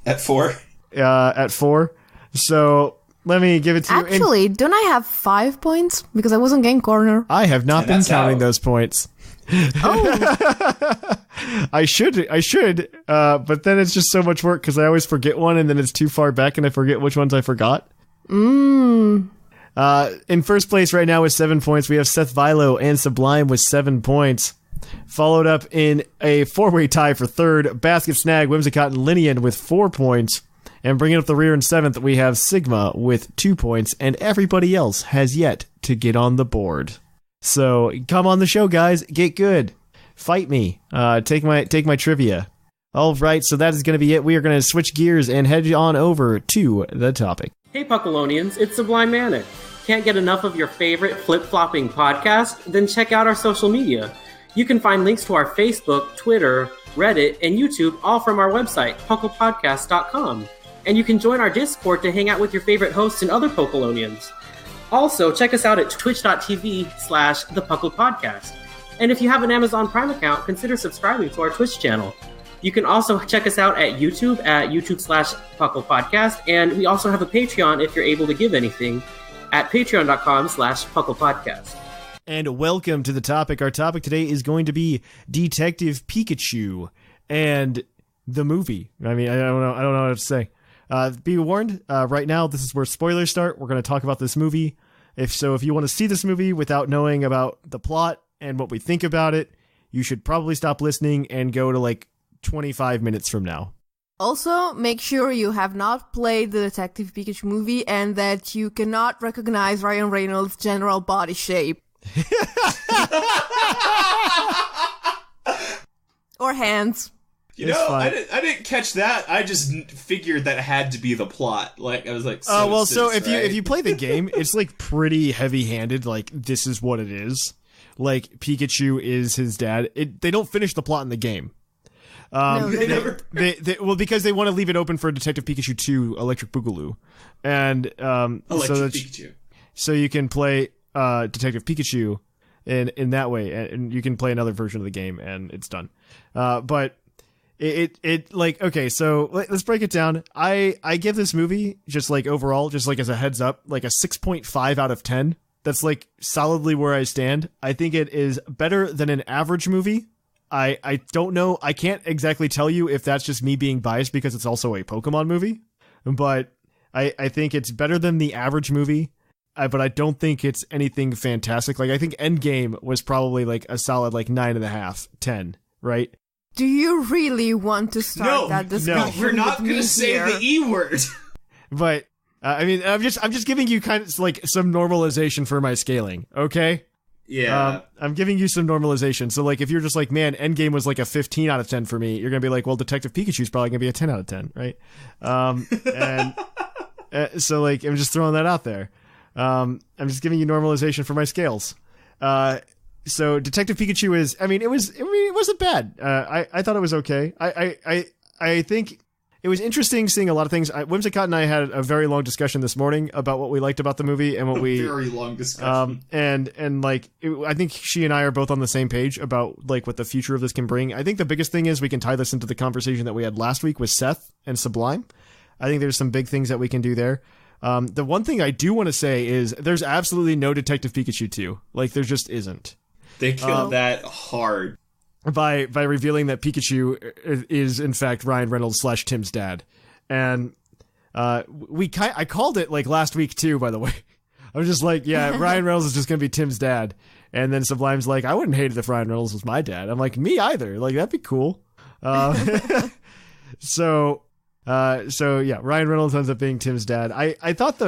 At 4? At 4. So let me give it to you. Actually, don't I have 5 points? Because I wasn't getting corner. I have not been counting those points. Oh, I should, but then it's just so much work because I always forget one and then it's too far back and I forget which ones I forgot. In first place right now with 7 points, we have Seth Vilo and Sublime with 7 points. Followed up in a 4-way tie for third, Basket Snag, Whimsicott, and Linian with 4 points. And bringing up the rear in 7th, we have Sigma with 2 points, and everybody else has yet to get on the board. So come on the show, guys. Get good. Fight me. Take my trivia. All right, so that is going to be it. We are going to switch gears and head on over to the topic. Hey Puckalonians, it's Sublime Manic. Can't get enough of your favorite flip-flopping podcast? Then check out our social media. You can find links to our Facebook, Twitter, Reddit, and YouTube all from our website, pucklepodcast.com. And you can join our Discord to hang out with your favorite hosts and other Puckalonians. Also, check us out at twitch.tv/thepucklepodcast. And if you have an Amazon Prime account, consider subscribing to our Twitch channel. You can also check us out at YouTube at YouTube/PucklePodcast. And we also have a Patreon if you're able to give anything at patreon.com/PucklePodcast. And welcome to the topic. Our topic today is going to be Detective Pikachu and the movie. I mean, I don't know what to say. Be warned, right now, this is where spoilers start. We're going to talk about this movie. If you want to see this movie without knowing about the plot and what we think about it, you should probably stop listening and go to like 25 minutes from now. also, make sure you have not played the Detective Pikachu movie and that you cannot recognize Ryan Reynolds' general body shape. Or hands. You know, I didn't catch that. I just figured that had to be the plot. Like, I was like, if you play the game, it's like pretty heavy-handed. Like, this is what it is. Like, Pikachu is his dad. They don't finish the plot in the game. No, they never. Well, because they want to leave it open for Detective Pikachu 2, Electric Boogaloo, and Pikachu. So you can play Detective Pikachu in that way, and you can play another version of the game, and it's done. But it like, okay, so let's break it down. I give this movie, just like overall, just like as a heads up, like a 6.5 out of 10. That's like solidly where I stand. I think it is better than an average movie. I don't know. I can't exactly tell you if that's just me being biased because it's also a Pokemon movie, but I think it's better than the average movie. But I don't think it's anything fantastic. Like, I think Endgame was probably like a solid like 9.5, 10, right? Do you really want to start that discussion? No, we're not going to say the E word. But I mean, I'm just giving you kind of like some normalization for my scaling, okay? Yeah. I'm giving you some normalization. So like, if you're just like, man, Endgame was like a 15 out of 10 for me, you're gonna be like, well, Detective Pikachu's probably gonna be a 10 out of 10, right? And so like, I'm just throwing that out there. I'm just giving you normalization for my scales. So Detective Pikachu is, it wasn't bad. I thought it was okay. I think it was interesting seeing a lot of things. Whimsicott and I had a very long discussion this morning about what we liked about the movie and what we very long discussion. And like, I think she and I are both on the same page about like what the future of this can bring. I think the biggest thing is we can tie this into the conversation that we had last week with Seth and Sublime. I think there's some big things that we can do there. The one thing I do want to say is there's absolutely no Detective Pikachu 2. Like, there just isn't. They killed that hard. By revealing that Pikachu is in fact Ryan Reynolds / Tim's dad. And I called it like last week too, by the way. I was just like, yeah, Ryan Reynolds is just going to be Tim's dad. And then Sublime's like, I wouldn't hate it if Ryan Reynolds was my dad. I'm like, me either. Like, that'd be cool. So yeah, Ryan Reynolds ends up being Tim's dad. I thought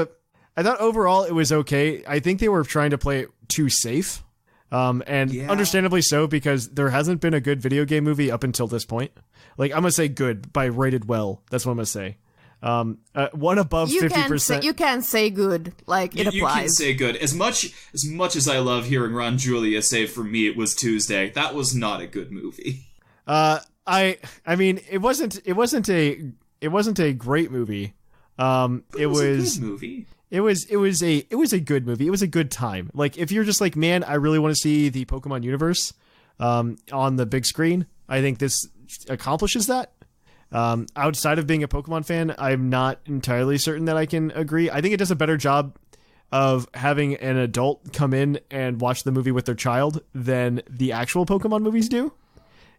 overall it was okay. I think they were trying to play it too safe. Understandably so, because there hasn't been a good video game movie up until this point. Like, I'm gonna say good by rated well. That's what I'm gonna say. One above 50%. You can say good, like it applies. You can say good. As much as I love hearing Ron Julia say, for me it was Tuesday, that was not a good movie. I mean, it wasn't a great movie. It was a good movie. It was a good movie. It was a good time. Like, if you're just like, man, I really want to see the Pokemon universe on the big screen, I think this accomplishes that. Outside of being a Pokemon fan, I'm not entirely certain that I can agree. I think it does a better job of having an adult come in and watch the movie with their child than the actual Pokemon movies do.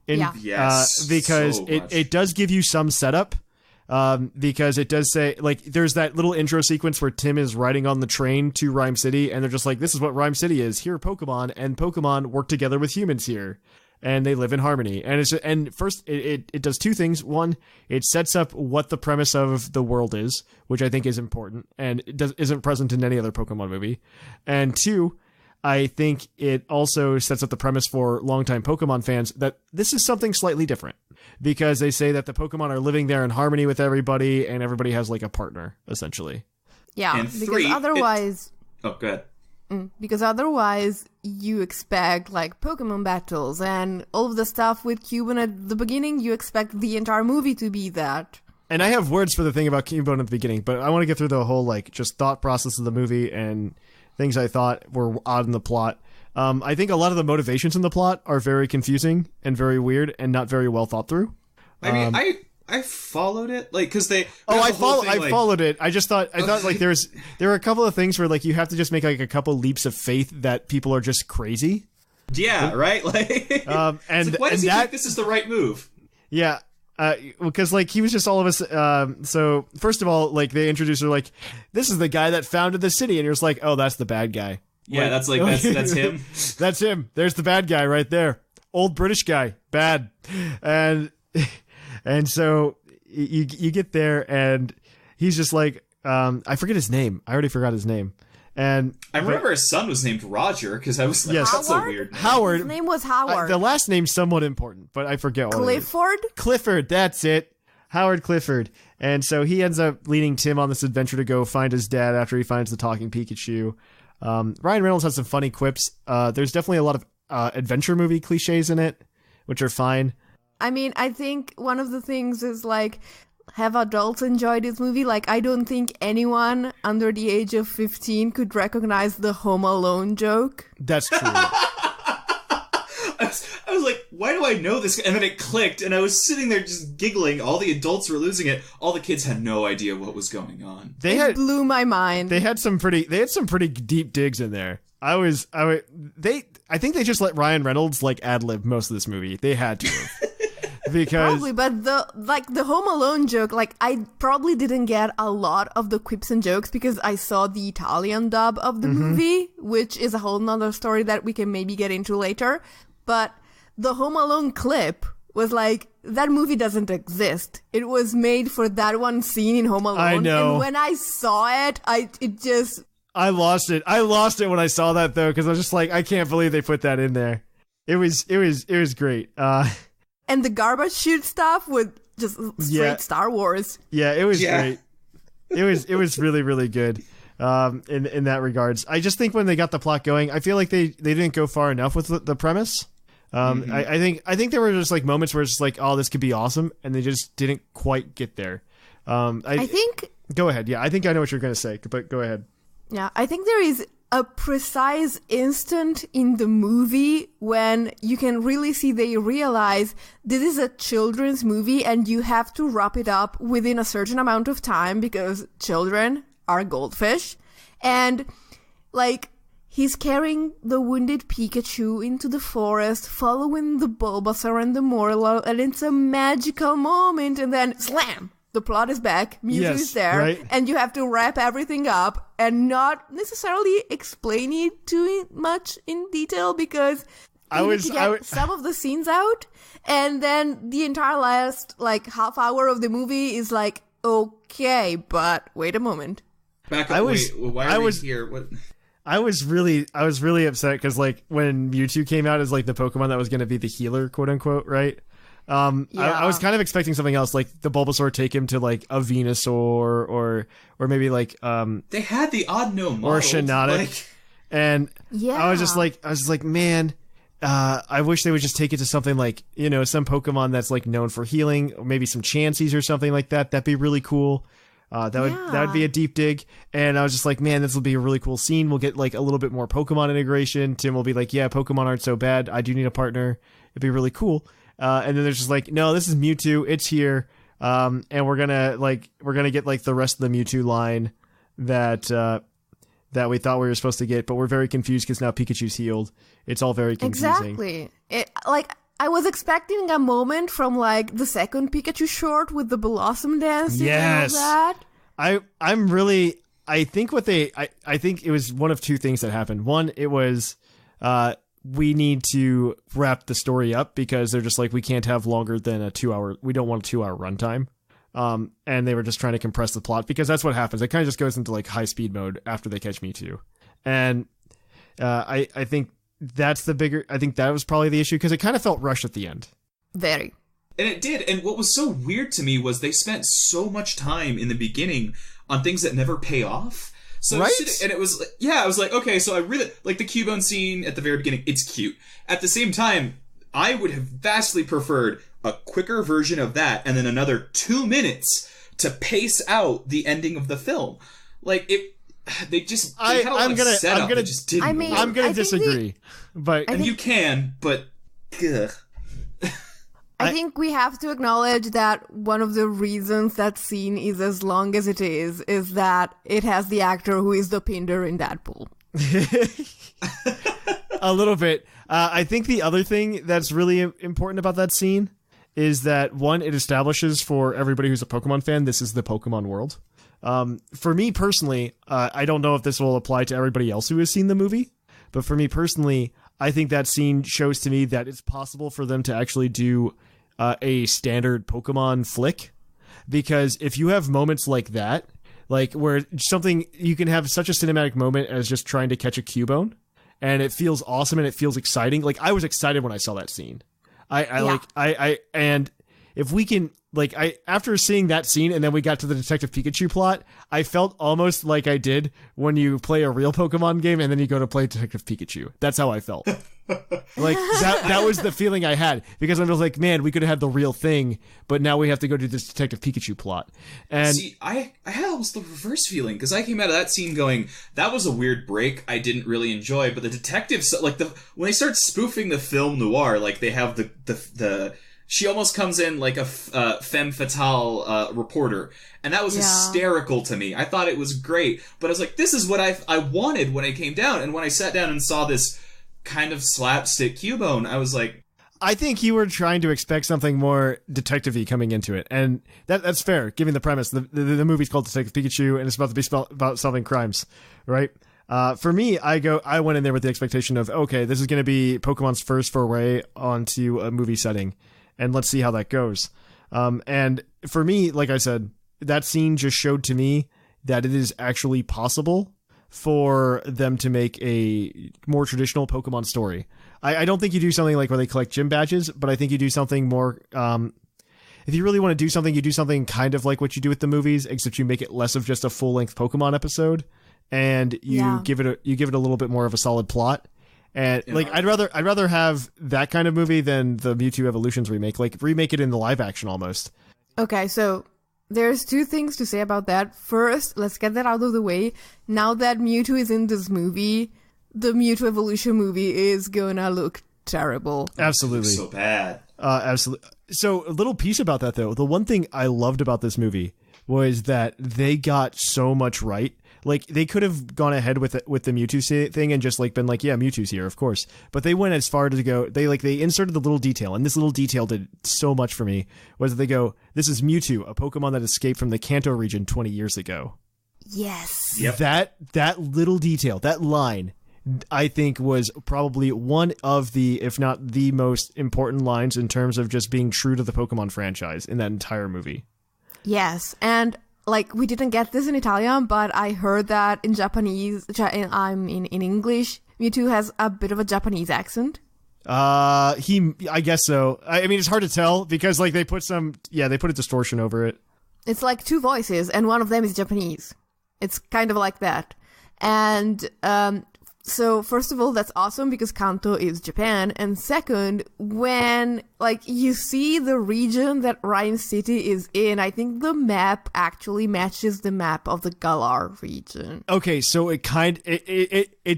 Yes, because so it does give you some setup. Because it does say, like, there's that little intro sequence where Tim is riding on the train to Rhyme City, and they're just like, this is what Rhyme City is. Here are Pokemon, and Pokemon work together with humans here. And they live in harmony. And it does two things. One, it sets up what the premise of the world is, which I think is important, and isn't present in any other Pokemon movie. And two, I think it also sets up the premise for longtime Pokemon fans that this is something slightly different, because they say that the Pokemon are living there in harmony with everybody, and everybody has like a partner, essentially. Yeah, And because three, otherwise... Oh, go ahead. Because otherwise, you expect, like, Pokemon battles and all of the stuff with Cubone at the beginning, you expect the entire movie to be that. And I have words for the thing about Cubone at the beginning, but I want to get through the whole, like, just thought process of the movie and things I thought were odd in the plot. I think a lot of the motivations in the plot are very confusing and very weird and not very well thought through. I mean, I followed it, like, because they... I followed it. I thought like there were a couple of things where, like, you have to just make, like, a couple leaps of faith that people are just crazy. Yeah, right? Like, and like, why does he that, think this is the right move? Yeah, because, like, he was just all of us. So first of all, like, they introduced her like, this is the guy that founded the city, and you're just like, oh, that's the bad guy. Yeah, that's him. That's him. There's the bad guy right there. Old British guy, bad, and so you get there, and he's just like, I forget his name. I already forgot his name. And I remember his son was named Roger, because I was like, Yes. that's a weird name. Howard. His name was Howard. The last name's somewhat important, but I forget what it is. Clifford, that's it. Howard Clifford. And so he ends up leading Tim on this adventure to go find his dad after he finds the talking Pikachu. Ryan Reynolds has some funny quips. There's definitely a lot of adventure movie cliches in it, which are fine. I mean, I think one of the things is, like, have adults enjoyed this movie? Like, I don't think anyone under the age of 15 could recognize the Home Alone joke. That's true. I was like, why do I know this? And then it clicked, and I was sitting there just giggling. All the adults were losing it. All the kids had no idea what was going on. It blew my mind. They had some pretty deep digs in there. I think they just let Ryan Reynolds, like, ad-lib most of this movie. They had to. Because probably, but the Home Alone joke, like, I probably didn't get a lot of the quips and jokes because I saw the Italian dub of the movie, which is a whole nother story that we can maybe get into later. But the Home Alone clip was like, that movie doesn't exist. It was made for that one scene in Home Alone. I know. And when I saw it, I lost it. I lost it when I saw that, though, because I was just like, I can't believe they put that in there. It was great. And the garbage chute stuff with just straight Star Wars. Yeah, it was great. It was really, really good. In that regards, I just think when they got the plot going, I feel like they didn't go far enough with the premise. I think there were just, like, moments where it's just like, oh, this could be awesome, and they just didn't quite get there. I think. Go ahead. Yeah, I think I know what you're going to say, but go ahead. Yeah, I think there is a precise instant in the movie when you can really see they realize this is a children's movie and you have to wrap it up within a certain amount of time because children are goldfish. And, like, he's carrying the wounded Pikachu into the forest, following the Bulbasaur and the Morlo, and it's a magical moment, and then slam! The plot is back, Mewtwo is there, right? And you have to wrap everything up and not necessarily explain it too much in detail because you need to get some of the scenes out, and then the entire last, like, half hour of the movie is like, okay, but wait a moment. Back up, why are we here? What? I was really upset because, like, when Mewtwo came out as, like, the Pokemon that was going to be the healer, quote unquote, right? I was kind of expecting something else, like the Bulbasaur take him to, like, a Venusaur or maybe, like, they had the odd no model, or Shiinotic, like... and I was just like, man, I wish they would just take it to something like, you know, some Pokemon that's, like, known for healing, or maybe some Chanseys or something like that. That'd be really cool. That would be a deep dig. And I was just like, man, this will be a really cool scene. We'll get, like, a little bit more Pokemon integration. Tim will be like, yeah, Pokemon aren't so bad. I do need a partner. It'd be really cool. And then there's just like, no, this is Mewtwo. It's here. And we're gonna get, like, the rest of the Mewtwo line that that we thought we were supposed to get, but we're very confused because now Pikachu's healed. It's all very confusing. Exactly. I was expecting a moment from like the second Pikachu short with the Blossom dancing and all that. I think it was one of two things that happened. One, it was we need to wrap the story up because they're just like, we can't have longer than a 2 hour. We don't want a 2 hour runtime. And they were just trying to compress the plot because that's what happens. It kind of just goes into like high speed mode after they catch Mewtwo. And I think I think that was probably the issue because it kind of felt rushed at the end. Very. And it did. And what was so weird to me was they spent so much time in the beginning on things that never pay off. So right? And it was, I was like, okay, so I really like the Cubone scene at the very beginning. It's cute. At the same time, I would have vastly preferred a quicker version of that and then another 2 minutes to pace out the ending of the film. Like they had a lot of setup that just didn't work. I'm gonna disagree, and you can, but ugh. I think we have to acknowledge that one of the reasons that scene is as long as it is that it has the actor who is the Pinder in Deadpool. A little bit. I think the other thing that's really important about that scene is that, one, it establishes for everybody who's a Pokemon fan, this is the Pokemon world. For me personally, I don't know if this will apply to everybody else who has seen the movie, but for me personally, I think that scene shows to me that it's possible for them to actually do a standard Pokemon flick. Because if you have moments like that, like where you can have such a cinematic moment as just trying to catch a Cubone, and it feels awesome and it feels exciting. Like, I was excited when I saw that scene. And if we can, after seeing that scene and then we got to the Detective Pikachu plot, I felt almost like I did when you play a real Pokemon game and then you go to play Detective Pikachu. That's how I felt. Like, that was the feeling I had, because I was like, man, we could have had the real thing, but now we have to go do this Detective Pikachu plot. And see, I had almost the reverse feeling, because I came out of that scene going, that was a weird break I didn't really enjoy, but the detectives, like, when they start spoofing the film noir, like, they have the she almost comes in like a femme fatale reporter, and that was hysterical to me. I thought it was great, but I was like, this is what I wanted when I came down, and when I sat down and saw this kind of slapstick Cubone, I was like, I think you were trying to expect something more detective-y coming into it, and that's fair, given the premise. The movie's called Detective Pikachu, and it's about to be about solving crimes, right? For me, I went in there with the expectation of, okay, this is going to be Pokemon's first foray onto a movie setting, and let's see how that goes. And for me, like I said, that scene just showed to me that it is actually possible for them to make a more traditional Pokemon story. I don't think you do something like where they collect gym badges, but I think you do something more, if you really want to do something, you do something kind of like what you do with the movies, except you make it less of just a full-length Pokemon episode, and you give it a little bit more of a solid plot. And like, I'd rather have that kind of movie than the Mewtwo Evolutions remake. Like, remake it in the live action almost. Okay, so there's two things to say about that. First, let's get that out of the way. Now that Mewtwo is in this movie, the Mewtwo Evolution movie is gonna look terrible. Absolutely. So bad. Absolutely. So, a little piece about that, though. The one thing I loved about this movie was that they got so much right. Like, they could have gone ahead with the Mewtwo thing and just, like, been like, yeah, Mewtwo's here, of course. But they went as far to go, they inserted the little detail, and this little detail did so much for me, was that they go, this is Mewtwo, a Pokemon that escaped from the Kanto region 20 years ago. Yes. Yep. That little detail, that line, I think was probably one of the, if not the most important lines in terms of just being true to the Pokemon franchise in that entire movie. Yes, and like, we didn't get this in Italian, but I heard that in Japanese, in English, Mewtwo has a bit of a Japanese accent. I guess so. I mean, it's hard to tell because, like, they put a distortion over it. It's like two voices, and one of them is Japanese. It's kind of like that. And, so, first of all, that's awesome because Kanto is Japan. And second, when, like, you see the region that Rhyme City is in, I think the map actually matches the map of the Galar region. Okay, so it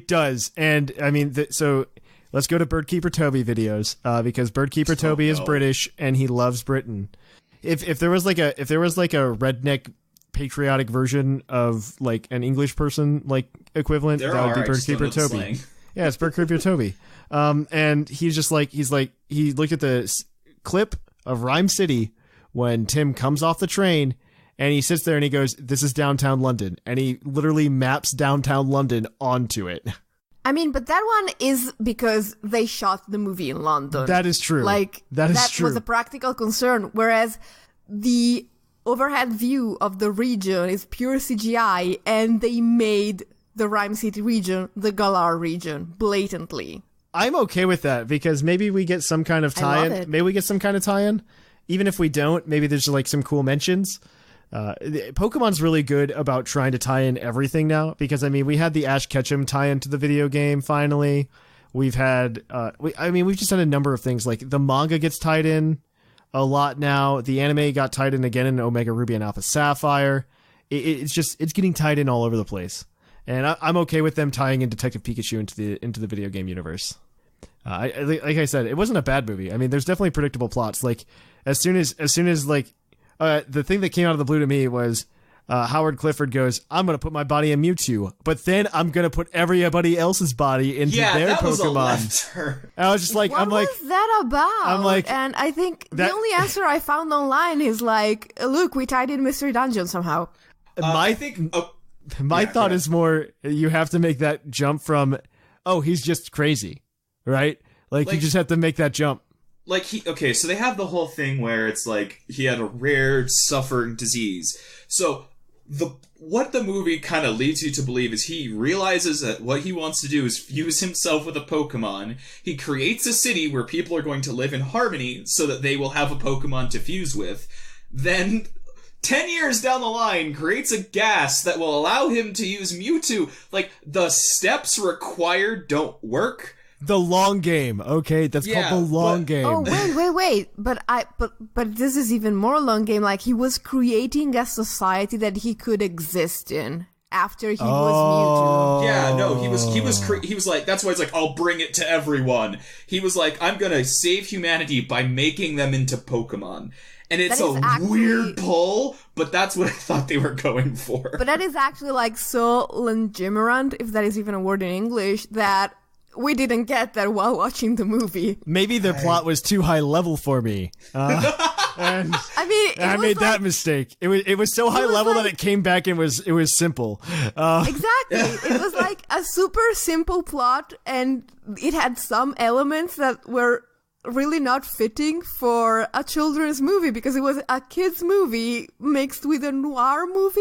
does. And, I mean, so let's go to Birdkeeper Toby videos, because Birdkeeper Toby is British and he loves Britain. If there was like a redneck patriotic version of like an English person like equivalent. There that would are, be I just don't know Birdkeeper the Toby. slang. Yeah, it's Birdkeeper Toby. And he looked at the clip of Rhyme City when Tim comes off the train and he sits there and he goes, "This is downtown London," and he literally maps downtown London onto it. I mean, but that one is because they shot the movie in London. That is true. Like, that was a practical concern, whereas the overhead view of the region is pure CGI, and they made the Rhyme City region the Galar region, blatantly. I'm okay with that, because maybe we get some kind of tie-in. love it. Maybe we get some kind of tie-in. Even if we don't, maybe there's like some cool mentions. Pokemon's really good about trying to tie in everything now, because I mean we had the Ash Ketchum tie into the video game finally. We've had we've just had a number of things, like the manga gets tied in a lot now. The anime got tied in again in Omega Ruby and Alpha Sapphire. It's getting tied in all over the place, and I'm okay with them tying in Detective Pikachu into the video game universe. Like I said, it wasn't a bad movie. I mean, there's definitely predictable plots. Like as soon as like. The thing that came out of the blue to me was Howard Clifford goes, "I'm going to put my body in Mewtwo, but then I'm going to put everybody else's body into their that Pokemon." was a left turn. And I was just like, What was that about? I'm like, and I think that- the only answer I found online is like, look, we tied in Mystery Dungeon somehow. I think. my thought is more, you have to make that jump from, oh, he's just crazy, right? Like you just have to make that jump. Like so they have the whole thing where it's like he had a rare suffering disease. So what the movie kind of leads you to believe is he realizes that what he wants to do is fuse himself with a Pokemon. He creates a city where people are going to live in harmony so that they will have a Pokemon to fuse with. Then 10 years down the line, creates a gas that will allow him to use Mewtwo. Like, the steps required don't work. The long game, okay? That's called the long game. Oh, wait. But this is even more long game. Like, he was creating a society that he could exist in after he was Mewtwo. Yeah, no, he was like, that's why he's like, I'll bring it to everyone. He was like, I'm gonna save humanity by making them into Pokemon. And it's weird pull, but that's what I thought they were going for. But that is actually, like, so legimerant, if that is even a word in English, that we didn't get that while watching the movie. Maybe the plot was too high level for me. And I mean, I made that mistake. It was so high level that it came back and it was simple. Exactly. It was like a super simple plot, and it had some elements that were really not fitting for a children's movie, because it was a kids movie mixed with a noir movie.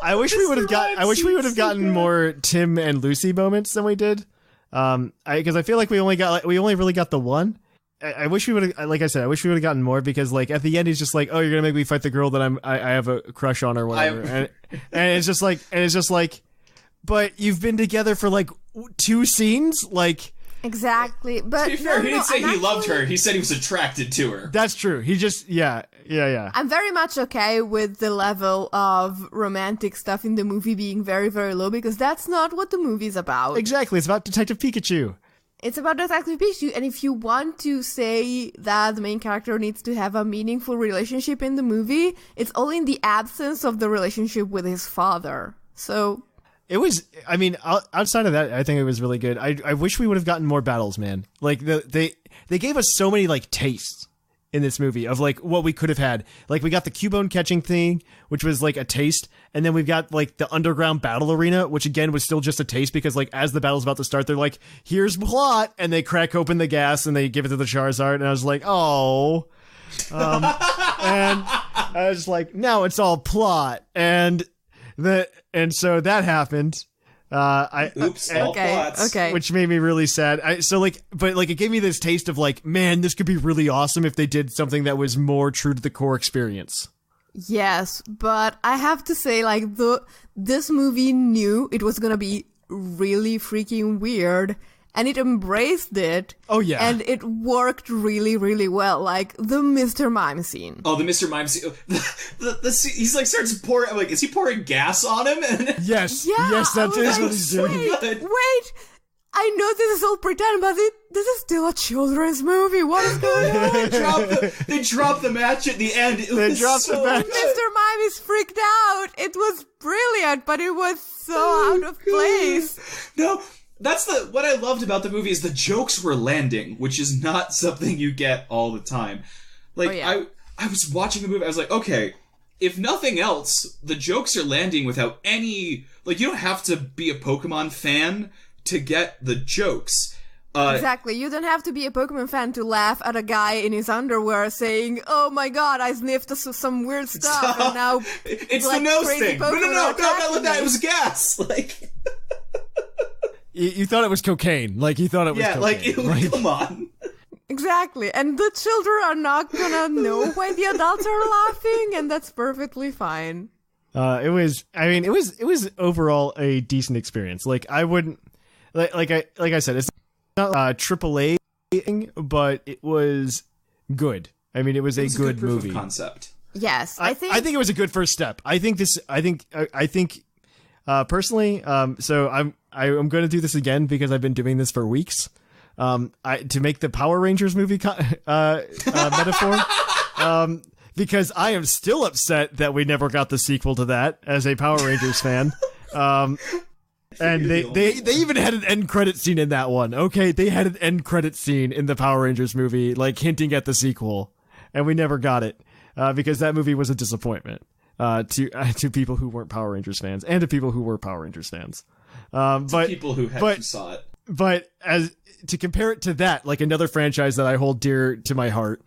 I wish we would have gotten more Tim and Lucy moments than we did. Because I feel like we only really got the one. I wish we would have, like I said, I wish we would have gotten more, because like at the end he's just like, "Oh, you're gonna make me fight the girl that I have a crush on or whatever," and it's just like, but you've been together for like 2 scenes, like. Exactly, but to be fair, he didn't say he loved her. He said he was attracted to her. That's true. He just, yeah. I'm very much okay with the level of romantic stuff in the movie being very, very low, because that's not what the movie's about. Exactly. It's about Detective Pikachu. It's about Detective Pikachu, and if you want to say that the main character needs to have a meaningful relationship in the movie, it's all in the absence of the relationship with his father. So... It was, I mean, outside of that, I think it was really good. I wish we would have gotten more battles, man. Like, they gave us so many, like, tastes in this movie of, like, what we could have had. Like, we got the Cubone catching thing, which was, like, a taste. And then we've got, like, the underground battle arena, which, again, was still just a taste, because, like, as the battle's about to start, they're like, "Here's plot!" And they crack open the gas and they give it to the Charizard. And I was like, oh. And I was like, now it's all plot. And so that happened. Oops, all plots. Okay. Which made me really sad. But it gave me this taste of like, man, this could be really awesome if they did something that was more true to the core experience. Yes, but I have to say, like, this movie knew it was gonna be really freaking weird, and it embraced it. Oh, yeah. And it worked really, really well. Like, the Mr. Mime scene. Oh, the Mr. Mime scene. He's like, starts pouring, I'm like, is he pouring gas on him? Yes. Yeah, Yes, that is like, what he's doing. Wait. I know this is all pretend, but this is still a children's movie. What is going on? They dropped the match at the end. They dropped the match. Mr. Mime is freaked out. It was brilliant, but it was so out of place. No, that's what I loved about the movie is the jokes were landing, which is not something you get all the time. Like, I was watching the movie, I was like, okay, if nothing else, the jokes are landing without any... Like, you don't have to be a Pokemon fan to get the jokes. Exactly. You don't have to be a Pokemon fan to laugh at a guy in his underwear saying, "Oh my god, I sniffed some weird stuff and now it's like, the nose crazy thing." Pokemon No, are not like that. me." It was gas. Like You thought it was cocaine. Like, you thought it was cocaine. Like, come on. Exactly. And the children are not gonna know why the adults are laughing, and that's perfectly fine. It was overall a decent experience. Like, I wouldn't, like I said, it's not a AAA thing, but it was good. I mean, it was a good proof movie. Of concept. Yes, I think it was a good first step. I think personally, so I'm going to do this again because I've been doing this for weeks. To make the Power Rangers movie metaphor, because I am still upset that we never got the sequel to that as a Power Rangers fan. And they even had an end credit scene in that one. Okay, they had an end credit scene in the Power Rangers movie, like hinting at the sequel, and we never got it because that movie was a disappointment to people who weren't Power Rangers fans and to people who were Power Rangers fans. But people who saw it. But as to compare it to that, like another franchise that I hold dear to my heart,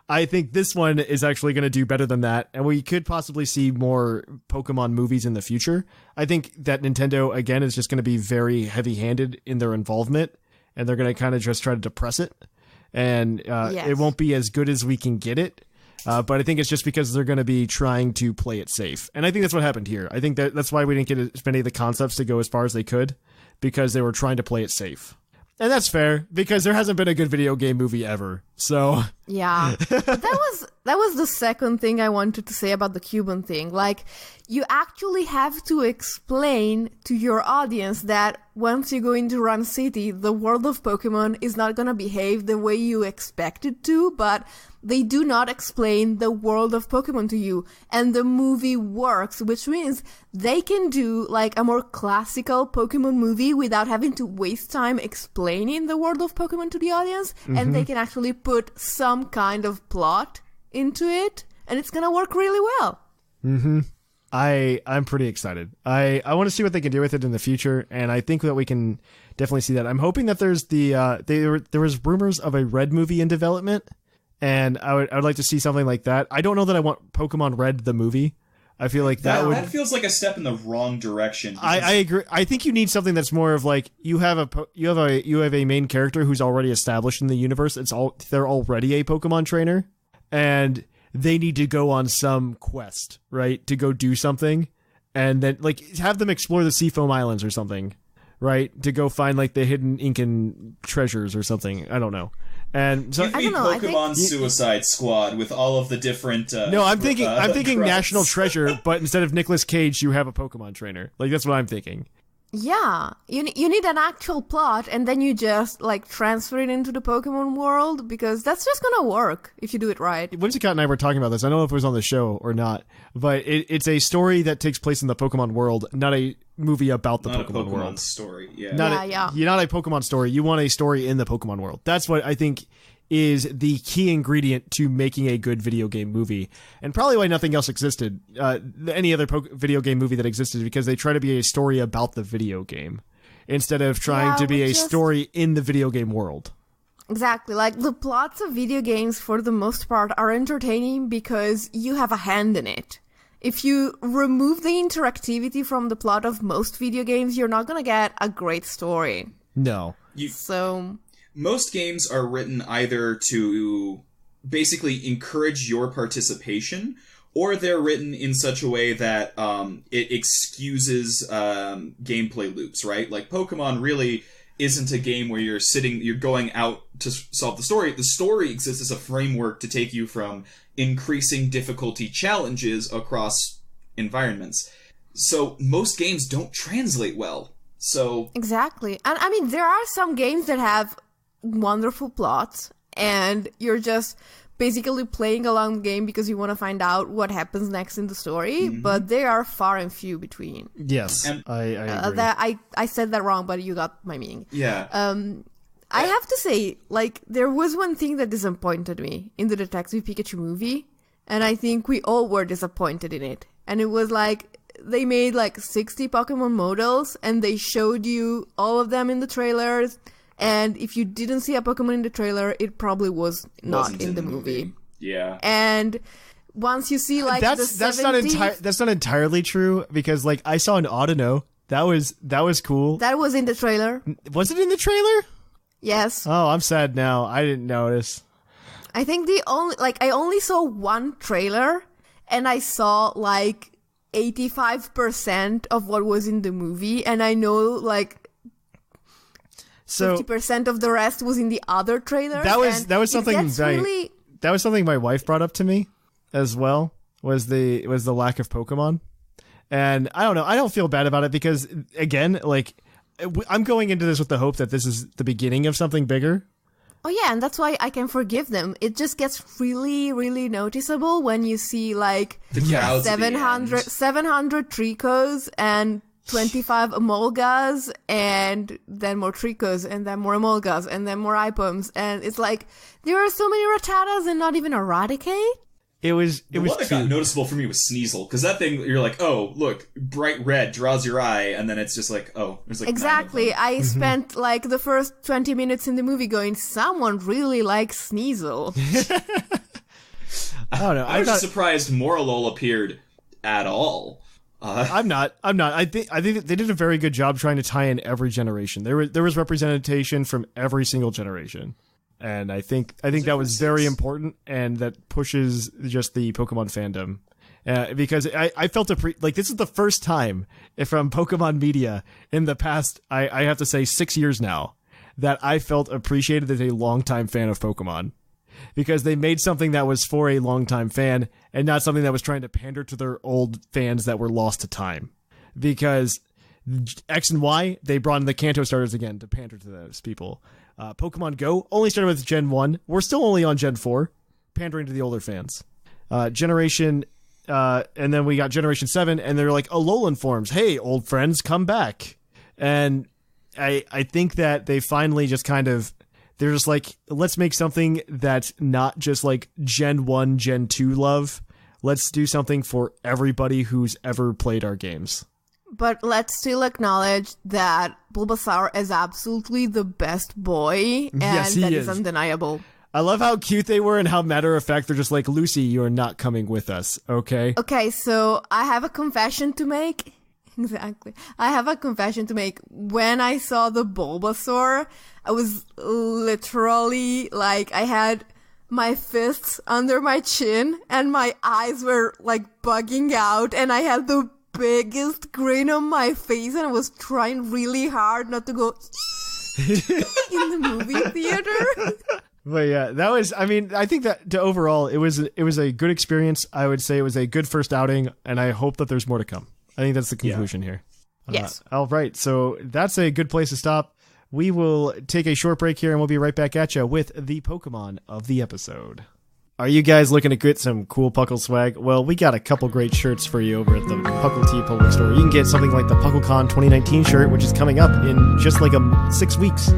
I think this one is actually going to do better than that, and we could possibly see more Pokemon movies in the future. I think that Nintendo, again, is just going to be very heavy-handed in their involvement, and they're going to kind of just try to depress it, and it won't be as good as we can get it, but I think it's just because they're going to be trying to play it safe, and I think that's what happened here. I think that's why we didn't get as many of the concepts to go as far as they could, because they were trying to play it safe. And that's fair, because there hasn't been a good video game movie ever, so... Yeah. That was the second thing I wanted to say about the Cuban thing. Like, you actually have to explain to your audience that once you go into Run City, the world of Pokemon is not gonna behave the way you expect it to, but they do not explain the world of Pokemon to you. And the movie works, which means they can do, like, a more classical Pokemon movie without having to waste time explaining the world of Pokemon to the audience, and they can actually put some kind of plot into it, and it's gonna work really well. I'm pretty excited. I want to see what they can do with it in the future, and I think that we can definitely see that. I'm hoping that there's there was rumors of a Red movie in development, and I would like to see something like that. I don't know that I want Pokemon Red the movie. I feel like that feels like a step in the wrong direction. I agree. I think you need something that's more of like you have a main character who's already established in the universe. They're already a Pokemon trainer, and they need to go on some quest, right? To go do something, and then like have them explore the Seafoam Islands or something, right? To go find like the hidden Incan treasures or something. I don't know. And so I don't know. Pokemon Suicide Squad with all of the different. No, I'm thinking National Treasure, but instead of Nicolas Cage, you have a Pokemon trainer. Like that's what I'm thinking. Yeah, you need an actual plot, and then you just, like, transfer it into the Pokemon world, because that's just gonna work if you do it right. Whimsicott and I were talking about this. I don't know if it was on the show or not, but it's a story that takes place in the Pokemon world, not a movie about the Pokemon world. Story, yeah. You're not a Pokemon story. You want a story in the Pokemon world. That's what I think is the key ingredient to making a good video game movie, and probably why nothing else existed, any other video game movie that existed, because they try to be a story about the video game instead of trying to be a story in the video game world. Exactly. Like, the plots of video games, for the most part, are entertaining because you have a hand in it. If you remove the interactivity from the plot of most video games, you're not gonna get a great story. No. Most games are written either to basically encourage your participation, or they're written in such a way that it excuses gameplay loops, right? Like Pokemon really isn't a game where you're going out to solve the story. The story exists as a framework to take you from increasing difficulty challenges across environments. So most games don't translate well. So Exactly. And I mean, there are some games that have wonderful plots, and you're just basically playing along the game because you want to find out what happens next in the story, but they are far and few between. Yes, And- I agree. I said that wrong, but you got my meaning. yeah. I have to say, like, there was one thing that disappointed me in the Detective Pikachu movie, and I think we all were disappointed in it. And it was like, they made like 60 Pokemon models, and they showed you all of them in the trailers, and if you didn't see a Pokemon in the trailer, it probably was not Wasn't in the movie. Yeah. And once you see, like, that's the 70, that's not entirely true, because like I saw an Audino. That was cool. that was in the trailer. Was it in the trailer? Yes. Oh, I'm sad now. I didn't notice. I think I only saw one trailer, and I saw like 85% of what was in the movie, and I know like So 50% of the rest was in the other trailers. that was something that that was something my wife brought up to me as well. Was the lack of Pokemon, and I don't know. I don't feel bad about it because again, like I'm going into this with the hope that this is the beginning of something bigger. Oh yeah, and that's why I can forgive them. It just gets really, really noticeable when you see like The crowds at the 700 Tricos and 25 Amolgas, and then more Tricos, and then more Amolgas, and then more Ipums, and it's like there are so many Rattatas and not even a Raticate. It was The one that got cute. noticeable for me was Sneasel, because that thing, you're like, oh, look, bright red draws your eye, and then it's just like, oh, there's like Exactly. 9 of them. I spent like the first 20 minutes in the movie going, someone really likes Sneasel. I don't know. I was just surprised Morlul appeared at all. I'm not. I think they did a very good job trying to tie in every generation. There was representation from every single generation, and I think that was very important, and that pushes just the Pokemon fandom. Because I felt like this is the first time from Pokemon media in the past, I have to say 6 years now, that I felt appreciated as a longtime fan of Pokemon. Because they made something that was for a longtime fan and not something that was trying to pander to their old fans that were lost to time. Because X and Y, they brought in the Kanto starters again to pander to those people. Pokemon Go only started with Gen 1. We're still only on Gen 4, pandering to the older fans. And then we got Generation 7, and they're like, Alolan forms. Hey, old friends, come back. And I think that they finally just kind of, they're just like, let's make something that's not just like Gen 1, Gen 2 love. Let's do something for everybody who's ever played our games. But let's still acknowledge that Bulbasaur is absolutely the best boy, and Yes, he that is. is undeniable. I love how cute they were and how matter of fact they're just like, Lucy, you are not coming with us, okay? Okay, so I have a confession to make. Exactly. I have a confession to make. When I saw the Bulbasaur, I was literally like, I had my fists under my chin and my eyes were like bugging out, and I had the biggest grin on my face, and I was trying really hard not to go in the movie theater. But yeah, that was, I mean, I think that overall it was a good experience. I would say it was a good first outing, and I hope that there's more to come. I think that's the conclusion here. Yes. All right. So that's a good place to stop. We will take a short break here, and we'll be right back at you with the Pokemon of the episode. Are you guys looking to get some cool Puckle swag? Well, we got a couple great shirts for you over at the Puckle Tea Public Store. You can get something like the PuckleCon 2019 shirt, which is coming up in just like 6 weeks.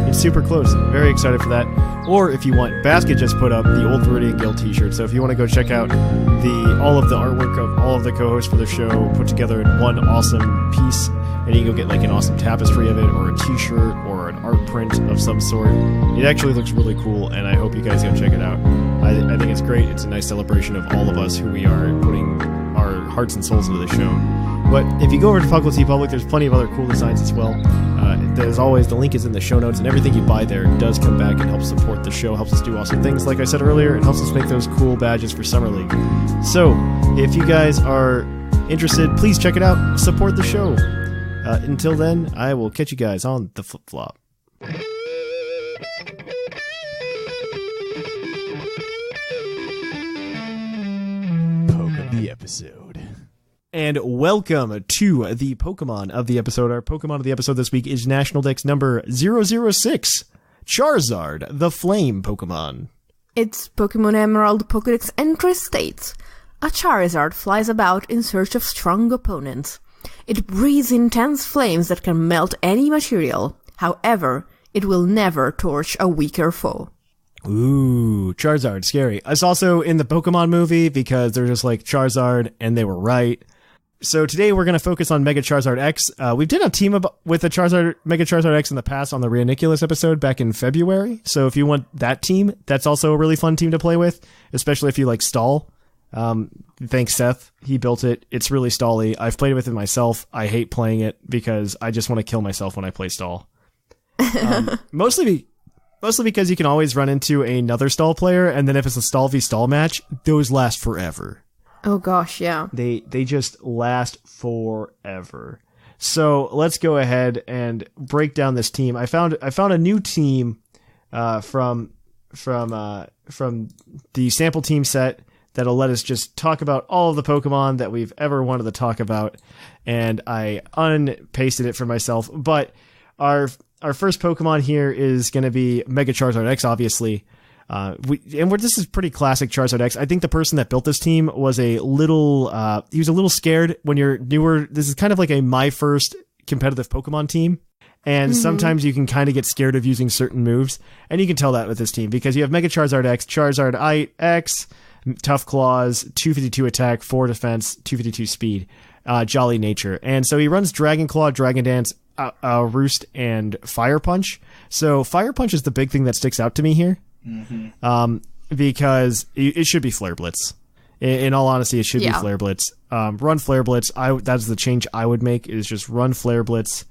It's super close. Very excited for that. Or if you want, Basket just put up the Old Viridian Guild t-shirt. So if you want to go check out all of the artwork of all of the co-hosts for the show put together in one awesome piece, and you can go get like an awesome tapestry of it, or a t-shirt, or an art print of some sort. It actually looks really cool, and I hope you guys go check it out. I think it's great. It's a nice celebration of all of us who we are putting our hearts and souls into the show. But if you go over to Puckle Tea Public, there's plenty of other cool designs as well. As always, the link is in the show notes, and everything you buy there does come back and help support the show, helps us do awesome things. Like I said earlier, it helps us make those cool badges for Summer League. So, if you guys are interested, please check it out. Support the show. Until then, I will catch you guys on the flip-flop. Poke of the episode. And welcome to the Pokemon of the episode. Our Pokemon of the episode this week is National Dex number 006, Charizard, the Flame Pokemon. Its Pokemon Emerald Pokédex entry states, a Charizard flies about in search of strong opponents. It breathes intense flames that can melt any material. However, it will never torch a weaker foe. Ooh, Charizard, scary. It's also in the Pokemon movie because they're just like Charizard, and they were right. So today we're going to focus on Mega Charizard X. We did a team up with a Mega Charizard X in the past on the Ridiculous episode back in February. So if you want that team, that's also a really fun team to play with, especially if you like stall. Thanks, Seth. He built it. It's really stally. I've played with it myself. I hate playing it because I just want to kill myself when I play stall. Mostly because you can always run into another stall player, and then if it's a stall v stall match, those last forever. Oh gosh, yeah. They just last forever. So let's go ahead and break down this team. I found a new team from the sample team set that'll let us just talk about all of the Pokemon that we've ever wanted to talk about, and I unpasted it for myself. But our first Pokemon here is going to be Mega Charizard X, obviously. This is pretty classic Charizard X. I think the person that built this team was he was a little scared when you're newer. This is kind of like my first competitive Pokemon team. And sometimes you can kind of get scared of using certain moves. And you can tell that with this team because you have Mega Charizard X, Charizard X, Tough Claws, 252 attack, 4 defense, 252 speed, Jolly Nature. And so he runs Dragon Claw, Dragon Dance, Roost, and Fire Punch. So Fire Punch is the big thing that sticks out to me here. Because it should be Flare Blitz. In all honesty, it should be Flare Blitz. Run Flare Blitz. That's the change I would make, is just run Flare Blitz.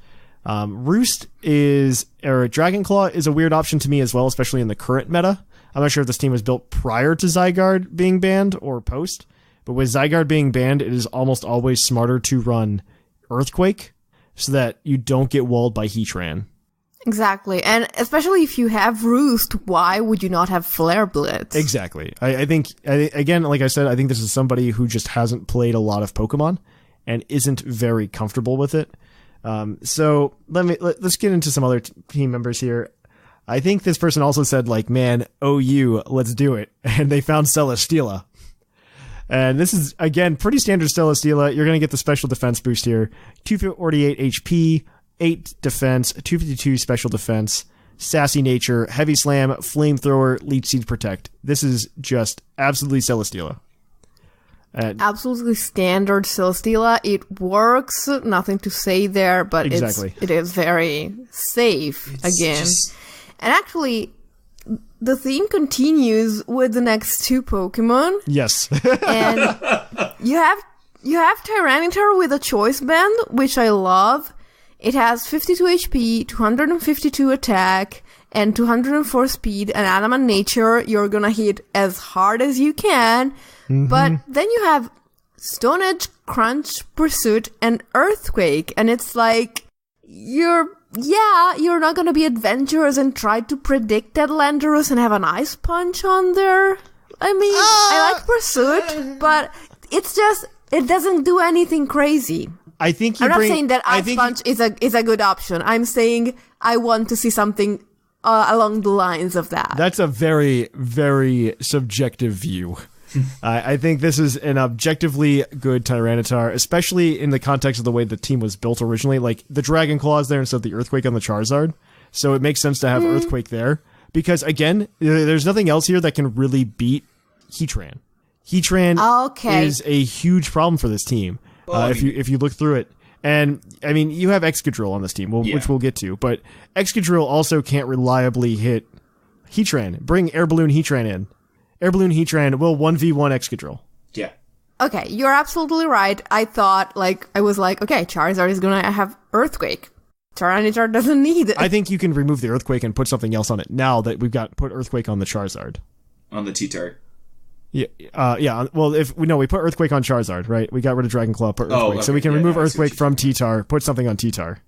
Roost Dragon Claw is a weird option to me as well, especially in the current meta. I'm not sure if this team was built prior to Zygarde being banned or post, but with Zygarde being banned, it is almost always smarter to run Earthquake so that you don't get walled by Heatran. Exactly, and especially if you have Roost, why would you not have Flare Blitz? Exactly. I think, again, like I said, I think this is somebody who just hasn't played a lot of Pokemon and isn't very comfortable with it. So let's get into some other team members here. I think this person also said, man, OU, let's do it. And they found Celesteela. And this is, again, pretty standard Celesteela. You're going to get the special defense boost here. 248 HP, 8 defense, 252 special defense, sassy nature, heavy slam, flamethrower, leech seed protect. This is just absolutely Celesteela. Absolutely standard Celesteela. It works, nothing to say there, but exactly. it is very safe again. And actually, the theme continues with the next two Pokemon. Yes. And you have Tyranitar with a choice band, which I love. It has 52 HP, 252 attack, and 204 speed, and Adamant Nature. You're gonna hit as hard as you can. Mm-hmm. But then you have Stone Edge, Crunch, Pursuit, and Earthquake. And it's like, you're not gonna be adventurous and try to predict that Landorus and have an Ice Punch on there. I mean, I like Pursuit, but it's just, it doesn't do anything crazy. I'm not saying that Ice Punch is a good option. I'm saying I want to see something along the lines of that. That's a very, very subjective view. I think this is an objectively good Tyranitar, especially in the context of the way the team was built originally. Like, the Dragon Claw is there instead of the Earthquake on the Charizard, so it makes sense to have Earthquake there. Because, again, there's nothing else here that can really beat Heatran. Heatran is a huge problem for this team. If you look through it. And, I mean, you have Excadrill on this team, which we'll get to, but Excadrill also can't reliably hit Heatran. Bring Air Balloon Heatran in. Air Balloon Heatran will 1v1 Excadrill. Yeah. Okay, you're absolutely right. I thought, okay, Charizard is gonna have Earthquake. Tyranitar doesn't need it. I think you can remove the Earthquake and put something else on it now that we've put Earthquake on the Charizard. On the T-Tar. Yeah. Well, we put Earthquake on Charizard, right? We got rid of Dragon Claw, put Earthquake. Okay. So we can remove Earthquake from T-Tar, put something on T-Tar.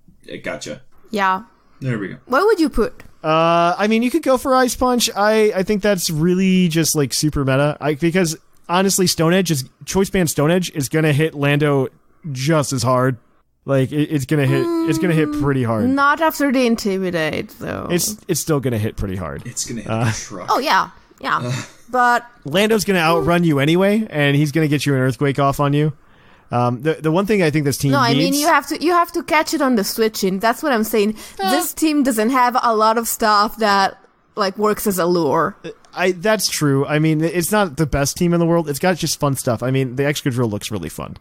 Gotcha. Yeah. There we go. What would you put? I mean, you could go for Ice Punch. I think that's really just super meta. Because honestly, Choice Band Stone Edge is gonna hit Lando just as hard. Like it's gonna hit. It's gonna hit pretty hard. Not after they intimidate, though. It's still gonna hit pretty hard. It's gonna hit a truck. Oh yeah. But Lando's gonna outrun you anyway, and he's gonna get you an earthquake off on you. The one thing I think this team no, I needs... mean you have to catch it on the switching. That's what I'm saying. This team doesn't have a lot of stuff that like works as a lure. That's true. I mean, it's not the best team in the world. It's got just fun stuff. I mean, the Excadrill looks really fun.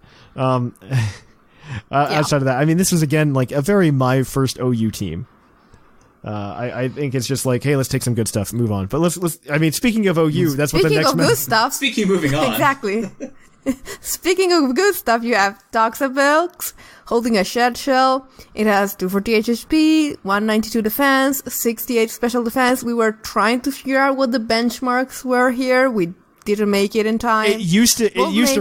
Outside of that, I mean, this was again like a very my first OU team. I think it's just like, hey, let's take some good stuff, move on. But let's. I mean, speaking of OU, that's what the next. Speaking of good stuff. Speaking moving on. Exactly. Speaking of good stuff, you have Toxapex holding a shed shell. It has 240 HP, 192 defense, 68 special defense. We were trying to figure out what the benchmarks were here. We didn't make it in time. It used to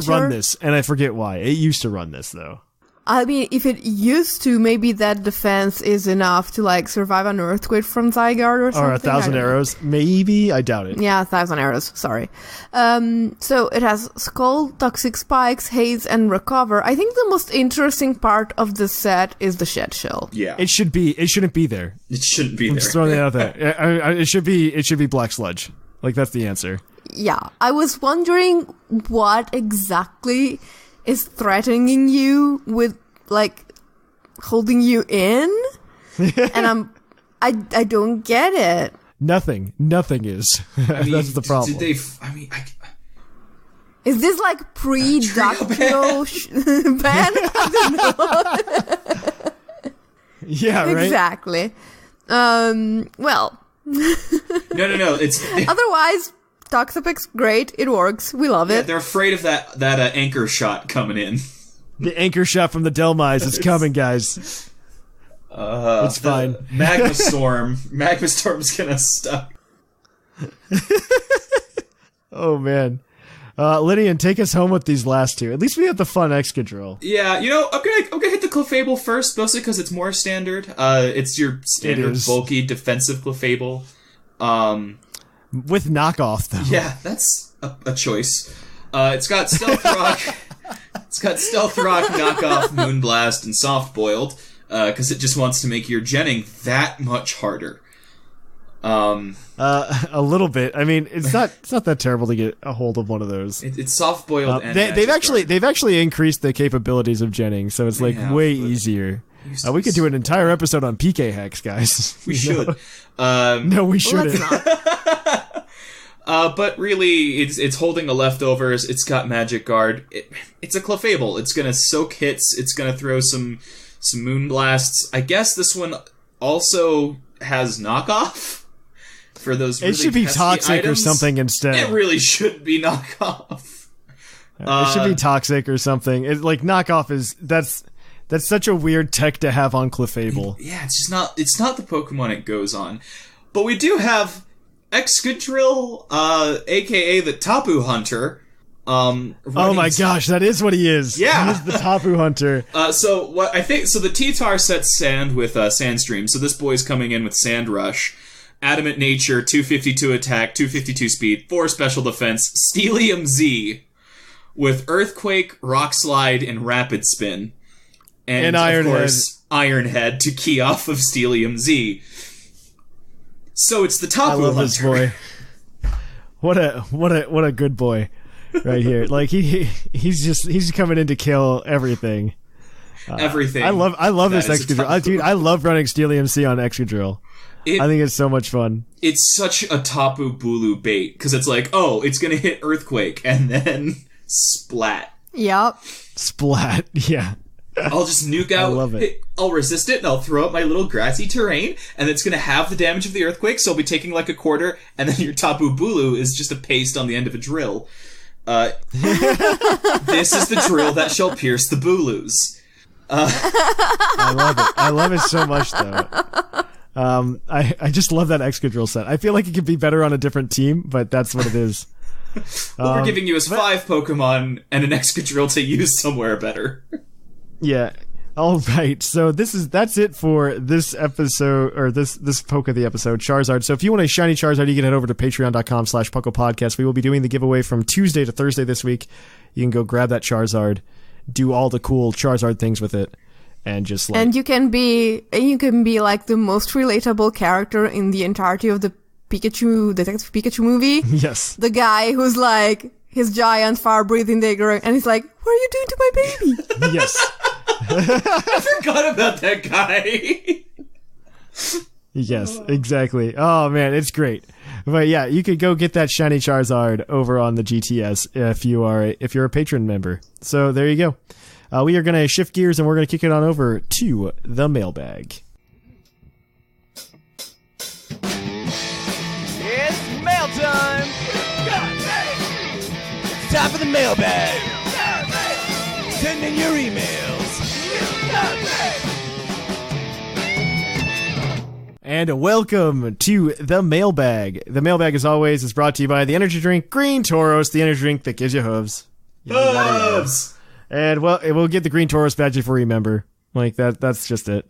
run this, and I forget why. It used to run this though. I mean, if it used to, maybe that defense is enough to like survive an earthquake from Zygarde or something. Or 1,000 arrows, maybe. I doubt it. Yeah, 1,000 arrows. Sorry. So it has Skull, Toxic Spikes, Haze, and Recover. I think the most interesting part of the set is the Shed Shell. Yeah, it shouldn't be there. It shouldn't be there. Just throwing that out there. It should be Black Sludge. Like that's the answer. Yeah, I was wondering what exactly is threatening you with like holding you in, and I don't get it. Nothing is. I mean, that's the problem. Did they? Is this like pre-Doctorow ban? I don't know. Yeah, right. Exactly. Well. No. It's otherwise. Toxapex, great. It works. We love it. They're afraid of that anchor shot coming in. The anchor shot from the Delmise is coming, guys. It's fine. Magma Storm. Magma Storm's gonna stuck. Oh, man. Lydian, take us home with these last two. At least we have the fun Excadrill. Yeah, I'm gonna hit the Clefable first, mostly because it's more standard. It's your standard bulky defensive Clefable. With knockoff, though. Yeah, that's a choice. It's got Stealth Rock. It's got Stealth Rock, Knockoff, Moonblast, and Soft Boiled, because it just wants to make your genning that much harder. A little bit. I mean, it's not that terrible to get a hold of one of those. It's Soft Boiled, and they've actually increased the capabilities of genning, so it's like way easier. We could do an entire episode on PK hacks, guys. We should. No, we shouldn't. But really, it's holding the leftovers. It's got Magic Guard. It's a Clefable. It's gonna soak hits. It's gonna throw some Moonblasts. I guess this one also has Knockoff for those. Really it should be Toxic items. or something instead. It really should be Knockoff. It should be Toxic or something. Like Knockoff is that's such a weird tech to have on Clefable. Yeah, it's just not. It's not the Pokemon it goes on. But we do have Excadrill, aka the Tapu Hunter. Oh my gosh, that is what he is. Yeah, he is the Tapu Hunter. So what I think? So the T-Tar sets Sand with Sandstream. So this boy's coming in with Sand Rush, Adamant Nature, 252 attack, 252 speed, 4 special defense, Steelium Z, with Earthquake, Rock Slide, and Rapid Spin. And Iron of course, Iron Head to key off of Steelium Z. So it's the Tapu Hunter. I love this boy. What a good boy, right here. Like he's coming in to kill everything. Everything. I love this Excadrill, dude. I love running Steelium Z on Excadrill. I think it's so much fun. It's such a Tapu Bulu bait because it's like, oh, it's gonna hit Earthquake and then splat. Yep. Splat. Yeah. I'll just nuke out. I love it. I'll resist it, and I'll throw out my little grassy terrain, and it's going to have the damage of the earthquake, so I'll be taking like a quarter, and then your Tapu Bulu is just a paste on the end of a drill. This is the drill that shall pierce the Bulus. I love it. I love it so much, though. I just love that Excadrill set. I feel like it could be better on a different team, but that's what it is. What we're giving you is 5 Pokemon and an Excadrill to use somewhere better. Yeah. All right. So that's it for this episode, or this poke of the episode, Charizard. So if you want a shiny Charizard, you can head over to patreon.com/PucklePodcast. We will be doing the giveaway from Tuesday to Thursday this week. You can go grab that Charizard do all the cool Charizard things with it, and just like. And you can be like the most relatable character in the entirety of the Detective Pikachu movie. Yes. The guy who's like his giant fire-breathing digger, and he's like, "What are you doing to my baby?" Yes. I forgot about that guy. Yes, exactly. Oh man, it's great. But yeah, you could go get that shiny Charizard over on the GTS if you're a patron member. So there you go. We are going to shift gears and we're going to kick it on over to the mailbag. It's mail time! It's time for the mailbag! Send in your emails! And welcome to the mailbag. The mailbag, as always, is brought to you by the energy drink Green Tauros, the energy drink that gives you hooves. Hooves! And well, we'll get the Green Tauros badge if we remember. Like that's just it.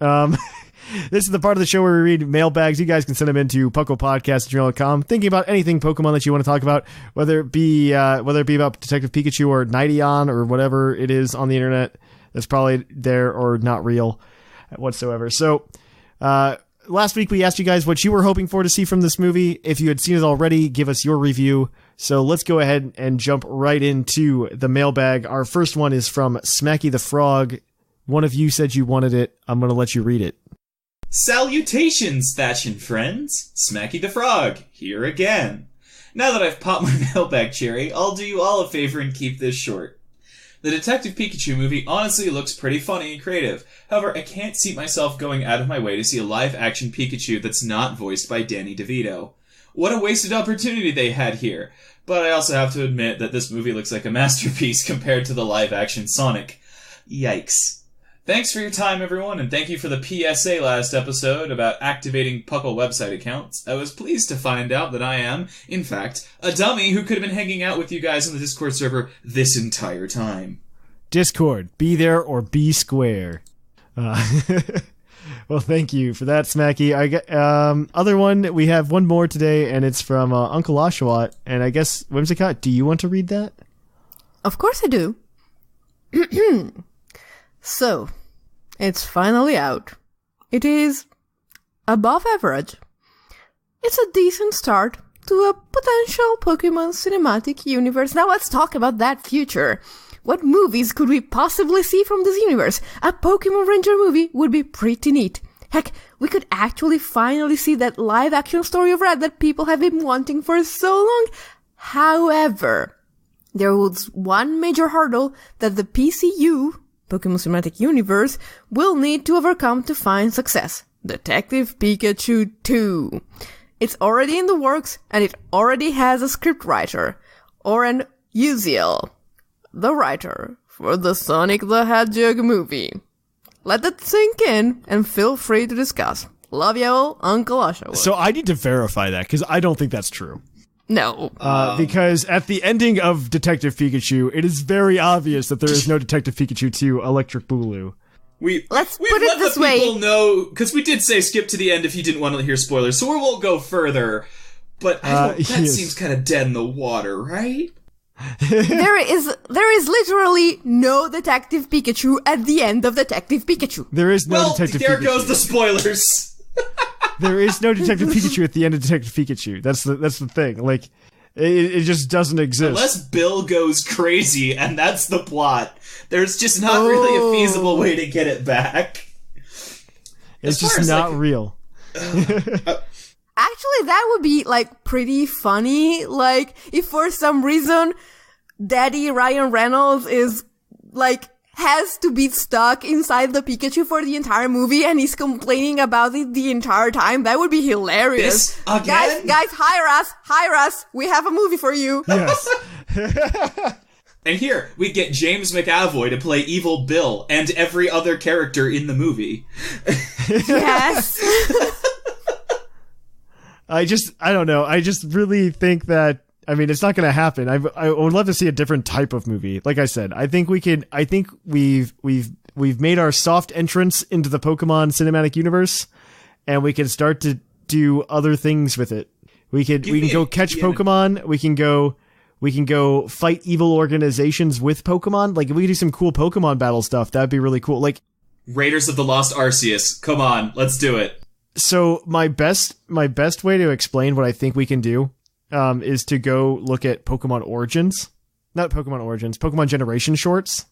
This is the part of the show where we read mailbags. You guys can send them into pucklepodcast@gmail.com, thinking about anything Pokemon that you want to talk about, whether it be about Detective Pikachu or Nightion or whatever it is on the internet that's probably there or not real whatsoever. So, last week we asked you guys what you were hoping for to see from this movie. If you had seen it already, give us your review. So let's go ahead and jump right into the mailbag. Our first one is from Smacky the Frog. One of you said you wanted it. I'm going to let you read it. Salutations, Thatch and friends. Smacky the Frog, here again. Now that I've popped my mailbag cherry, I'll do you all a favor and keep this short. The Detective Pikachu movie honestly looks pretty funny and creative. However, I can't see myself going out of my way to see a live-action Pikachu that's not voiced by Danny DeVito. What a wasted opportunity they had here. But I also have to admit that this movie looks like a masterpiece compared to the live-action Sonic. Yikes. Thanks for your time, everyone, and thank you for the PSA last episode about activating Puckle website accounts. I was pleased to find out that I am, in fact, a dummy who could have been hanging out with you guys on the Discord server this entire time. Discord, be there or be square. Well, thank you for that, Smacky. Other one, we have one more today, and it's from Uncle Oshawott. And I guess, Whimsicott, do you want to read that? Of course I do. So, it's finally out. It is above average. It's a decent start to a potential Pokemon cinematic universe. Now let's talk about that future. What movies could we possibly see from this universe? A Pokemon Ranger movie would be pretty neat. Heck, we could actually finally see that live-action story of Red that people have been wanting for so long. However, there was one major hurdle that the PCU, Pokemon Cinematic Universe, will need to overcome to find success. Detective Pikachu 2. It's already in the works, and it already has a scriptwriter, Oren Uziel, the writer for the Sonic the Hedgehog movie. Let that sink in, and feel free to discuss. Love you all, Uncle Oshawa. So I need to verify that, because I don't think that's true. No. Because at the ending of Detective Pikachu, it is very obvious that there is no Detective Pikachu 2 Electric Boogaloo. Let's put let it this the way. people know, because we did say skip to the end if you didn't want to hear spoilers, so we won't go further. But that yes. seems kind of dead in the water, right? There is literally no Detective Pikachu at the end of Detective Pikachu. There is no Detective Pikachu. There goes the spoilers. There is no Detective Pikachu at the end of Detective Pikachu. That's the thing. Like, it just doesn't exist. Unless Bill goes crazy, and that's the plot. There's just not really a feasible way to get it back. It's just not real. Actually, that would be, like, pretty funny. Like, if for some reason Daddy Ryan Reynolds is, like, has to be stuck inside the Pikachu for the entire movie and he's complaining about it the entire time, that would be hilarious. This again? Guys, hire us. We have a movie for you. Yes. And here, we get James McAvoy to play Evil Bill and every other character in the movie. Yes. I don't know. I just really think that, I mean, it's not going to happen. I would love to see a different type of movie. Like I said, I think we've made our soft entrance into the Pokemon cinematic universe, and we can start to do other things with it. We can go catch Pokemon. We can go We can go fight evil organizations with Pokemon. Like, if we could do some cool Pokemon battle stuff, that'd be really cool. Like, Raiders of the Lost Arceus. Come on, let's do it. so my best way to explain what I think we can do is to go look at Pokemon Origins. Not Pokemon Origins, Pokemon Generation shorts.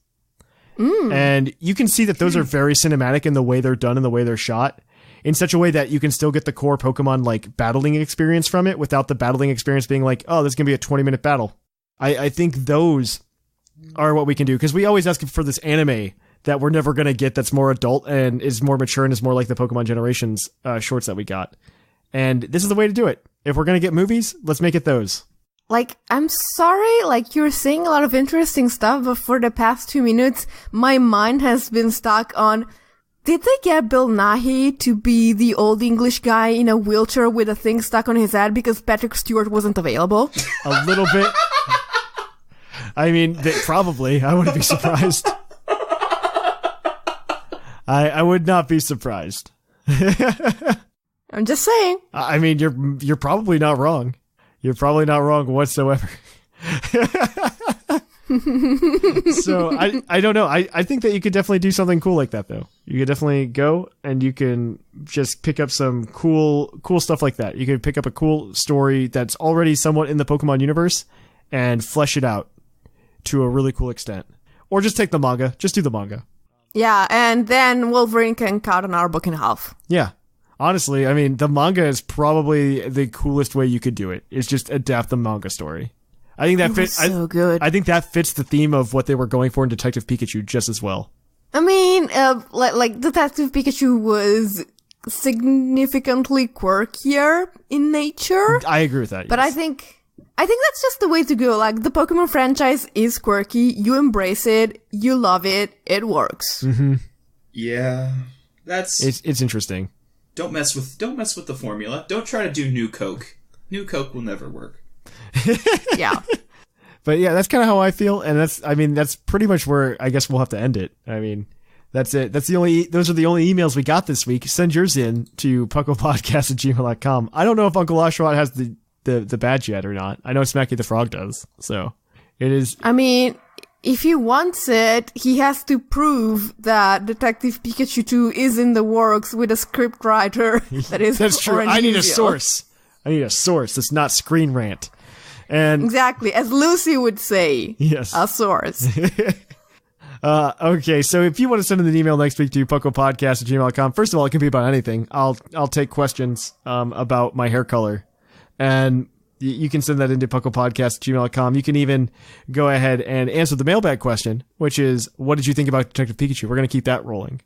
And you can see that those are very cinematic in the way they're done and the way they're shot, in such a way that you can still get the core Pokemon, like, battling experience from it without the battling experience being like, oh, this is going to be a 20-minute battle. I think those are what we can do, because we always ask for this anime that we're never going to get that's more adult and is more mature and is more like the Pokemon Generations shorts that we got. And this is the way to do it. If we're going to get movies, let's make it those. Like, I'm sorry, like, you're saying a lot of interesting stuff, but for the past 2 minutes, my mind has been stuck on, did they get Bill Nighy to be the old English guy in a wheelchair with a thing stuck on his head because Patrick Stewart wasn't available? A little bit. I mean, probably. I wouldn't be surprised. I would not be surprised. I'm just saying. I mean, you're probably not wrong. You're probably not wrong whatsoever. So I don't know. I think that you could definitely do something cool like that, though. You could definitely go and you can just pick up some cool stuff like that. You could pick up a cool story that's already somewhat in the Pokemon universe and flesh it out to a really cool extent. Or just take the manga. Just do the manga. Yeah, and then Wolverine can cut an our book in half. Yeah. Honestly, I mean, the manga is probably the coolest way you could do it. Is just adapt the manga story. I think that fits. So good. I think that fits the theme of what they were going for in Detective Pikachu just as well. I mean, like Detective Pikachu was significantly quirkier in nature. I agree with that. But yes. I think that's just the way to go. Like, the Pokemon franchise is quirky. You embrace it. You love it. It works. Mm-hmm. Yeah, that's it's interesting. Don't mess with the formula. Don't try to do New Coke. New Coke will never work. Yeah. But yeah, that's kind of how I feel, and that's pretty much where I guess we'll have to end it. I mean, that's it. Those are the only emails we got this week. Send yours in to pucklepodcast@gmail.com. I don't know if Uncle Oshawott has the badge yet or not. I know Smacky the Frog does, so it is. I mean, if he wants it, he has to prove that Detective Pikachu 2 is in the works with a script writer that is. That's true. I need a source. That's not Screen Rant. And exactly, as Lucy would say. Yes. A source. Okay, so if you want to send in an email next week to pucklepodcast@gmail.com, first of all, it can be about anything. I'll take questions about my hair color. And you can send that into pucklepodcast@gmail.com. You can even go ahead and answer the mailbag question, which is, what did you think about Detective Pikachu? We're going to keep that rolling.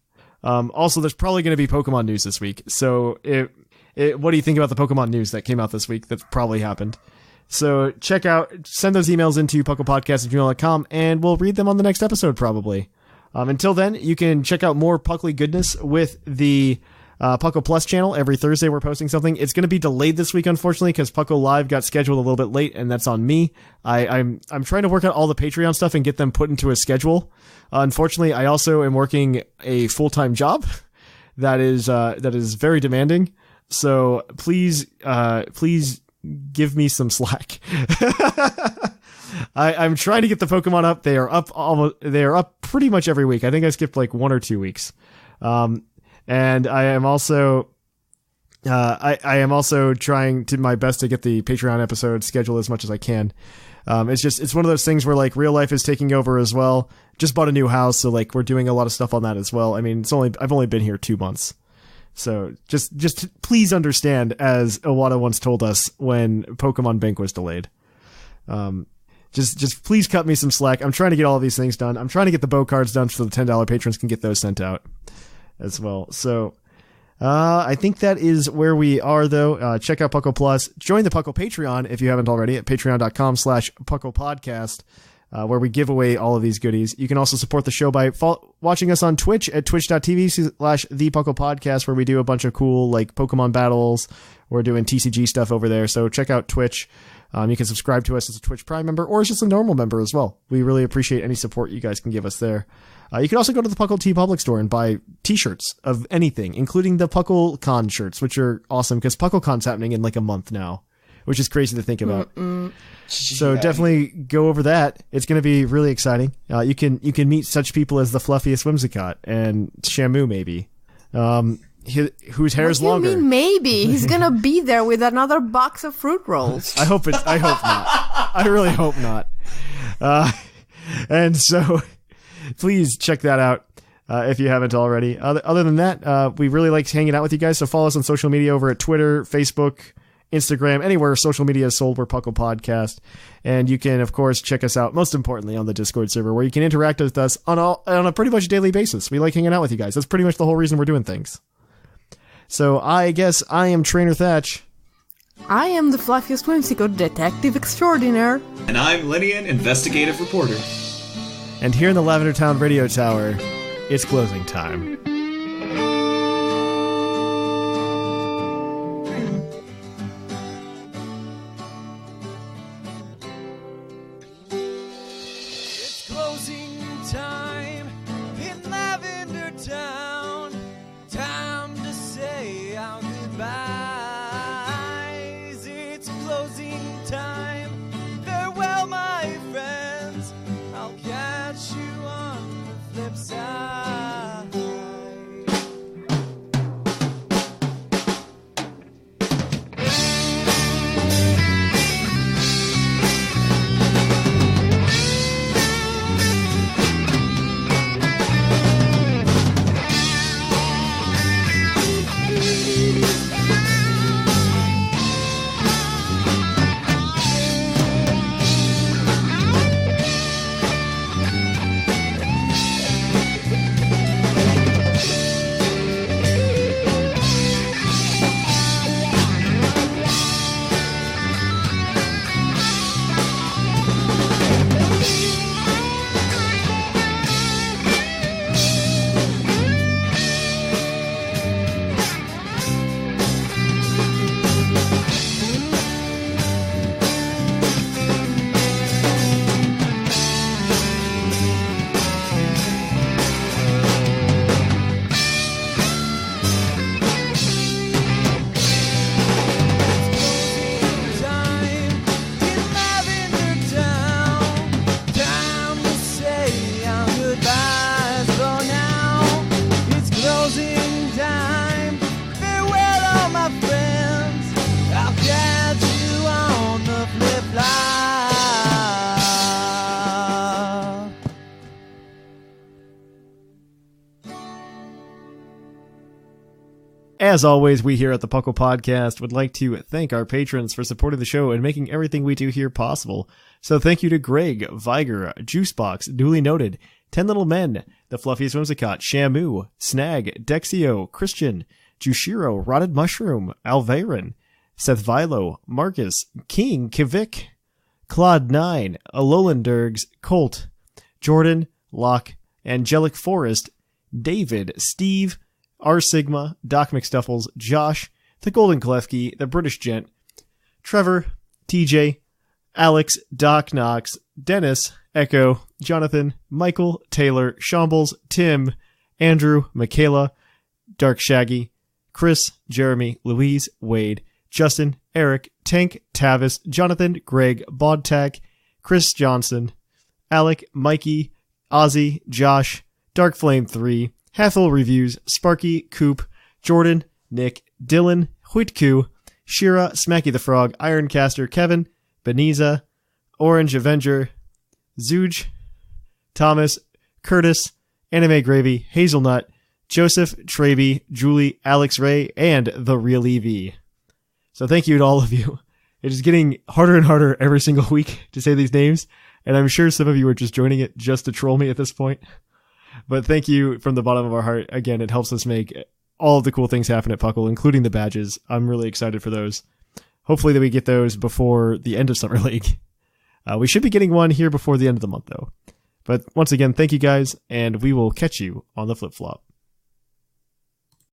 Also, there's probably going to be Pokemon news this week. So what do you think about the Pokemon news that came out this week that probably happened? So send those emails into pucklepodcast@gmail.com, and we'll read them on the next episode probably. Until then, you can check out more Puckly goodness with the Puckle Plus channel. Every Thursday we're posting something. It's going to be delayed this week, unfortunately, because Puckle Live got scheduled a little bit late, and that's on me. I'm trying to work out all the Patreon stuff and get them put into a schedule. Unfortunately, I also am working a full-time job that is very demanding. So please give me some slack. I'm trying to get the Pokemon up. They are up pretty much every week. I think I skipped like 1 or 2 weeks. And I am also trying to my best to get the Patreon episode scheduled as much as I can. It's one of those things where like real life is taking over as well. Just bought a new house, so like we're doing a lot of stuff on that as well. I mean, I've only been here 2 months. So just please understand, as Iwata once told us when Pokemon Bank was delayed. Just please cut me some slack. I'm trying to get all of these things done. I'm trying to get the bow cards done so the $10 patrons can get those sent out as well. So I think that is where we are, though. Check out Puckle Plus. Join the Puckle Patreon if you haven't already at patreon.com/PucklePodcast, where we give away all of these goodies. You can also support the show by watching us on Twitch at twitch.tv/ThePucklePodcast, where we do a bunch of cool like Pokemon battles. We're doing TCG stuff over there, so check out Twitch. You can subscribe to us as a Twitch Prime member or as just a normal member as well. We really appreciate any support you guys can give us there. You can also go to the Puckle T Public store and buy t-shirts of anything, including the PuckleCon shirts, which are awesome because PuckleCon's happening in like a month now. which is crazy to think about. So definitely go over that. It's going to be really exciting. You can meet such people as the fluffiest Whimsicott and Shamu, maybe. Whose hair is longer. You mean maybe? He's gonna be there with another box of fruit rolls. I hope not. I really hope not. And so please check that out if you haven't already. Other than that, we really like hanging out with you guys. So follow us on social media over at Twitter, Facebook, Instagram, anywhere social media is sold. We're Puckle Podcast. And you can, of course, check us out, most importantly, on the Discord server, where you can interact with us on a pretty much daily basis. We like hanging out with you guys. That's pretty much the whole reason we're doing things. So I guess I am Trainer Thatch. I am the fluffiest whimsical detective extraordinaire. And I'm Linian, investigative reporter. And here in the Lavender Town Radio Tower, it's closing time. It's closing time in Lavender Town. Time to say our goodbyes. It's closing time. Farewell, my friends. I'll catch you on the flip side. As always, we here at the Puckle Podcast would like to thank our patrons for supporting the show and making everything we do here possible. So thank you to Greg, Viger, Juicebox, Duly Noted, 10 Little Men, The Fluffiest Whimsicott, Shamu, Snag, Dexio, Christian, Jushiro, Rotted Mushroom, Alvarin, Seth Vilo, Marcus, King, Kivik, Claude 9, Alolan Durgs, Colt, Jordan, Locke, Angelic Forest, David, Steve, R. Sigma, Doc McStuffles, Josh, The Golden Klefki, The British Gent, Trevor, TJ, Alex, Doc Knox, Dennis, Echo, Jonathan, Michael, Taylor, Shambles, Tim, Andrew, Michaela, Dark Shaggy, Chris, Jeremy, Louise, Wade, Justin, Eric, Tank, Tavis, Jonathan, Greg, Bodtag, Chris Johnson, Alec, Mikey, Ozzy, Josh, Dark Flame 3, Hathel Reviews, Sparky, Coop, Jordan, Nick, Dylan, Huitku, Shira, Smacky the Frog, Ironcaster, Kevin, Beniza, Orange Avenger, Zuge, Thomas, Curtis, Anime Gravy, Hazelnut, Joseph, Traby, Julie, Alex Ray, and The Real EV. So thank you to all of you. It is getting harder and harder every single week to say these names, and I'm sure some of you are just joining it just to troll me at this point. But thank you from the bottom of our heart. Again, it helps us make all of the cool things happen at Puckle, including the badges. I'm really excited for those. Hopefully that we get those before the end of Summer League. We should be getting one here before the end of the month, though. But once again, thank you guys, and we will catch you on the flip-flop.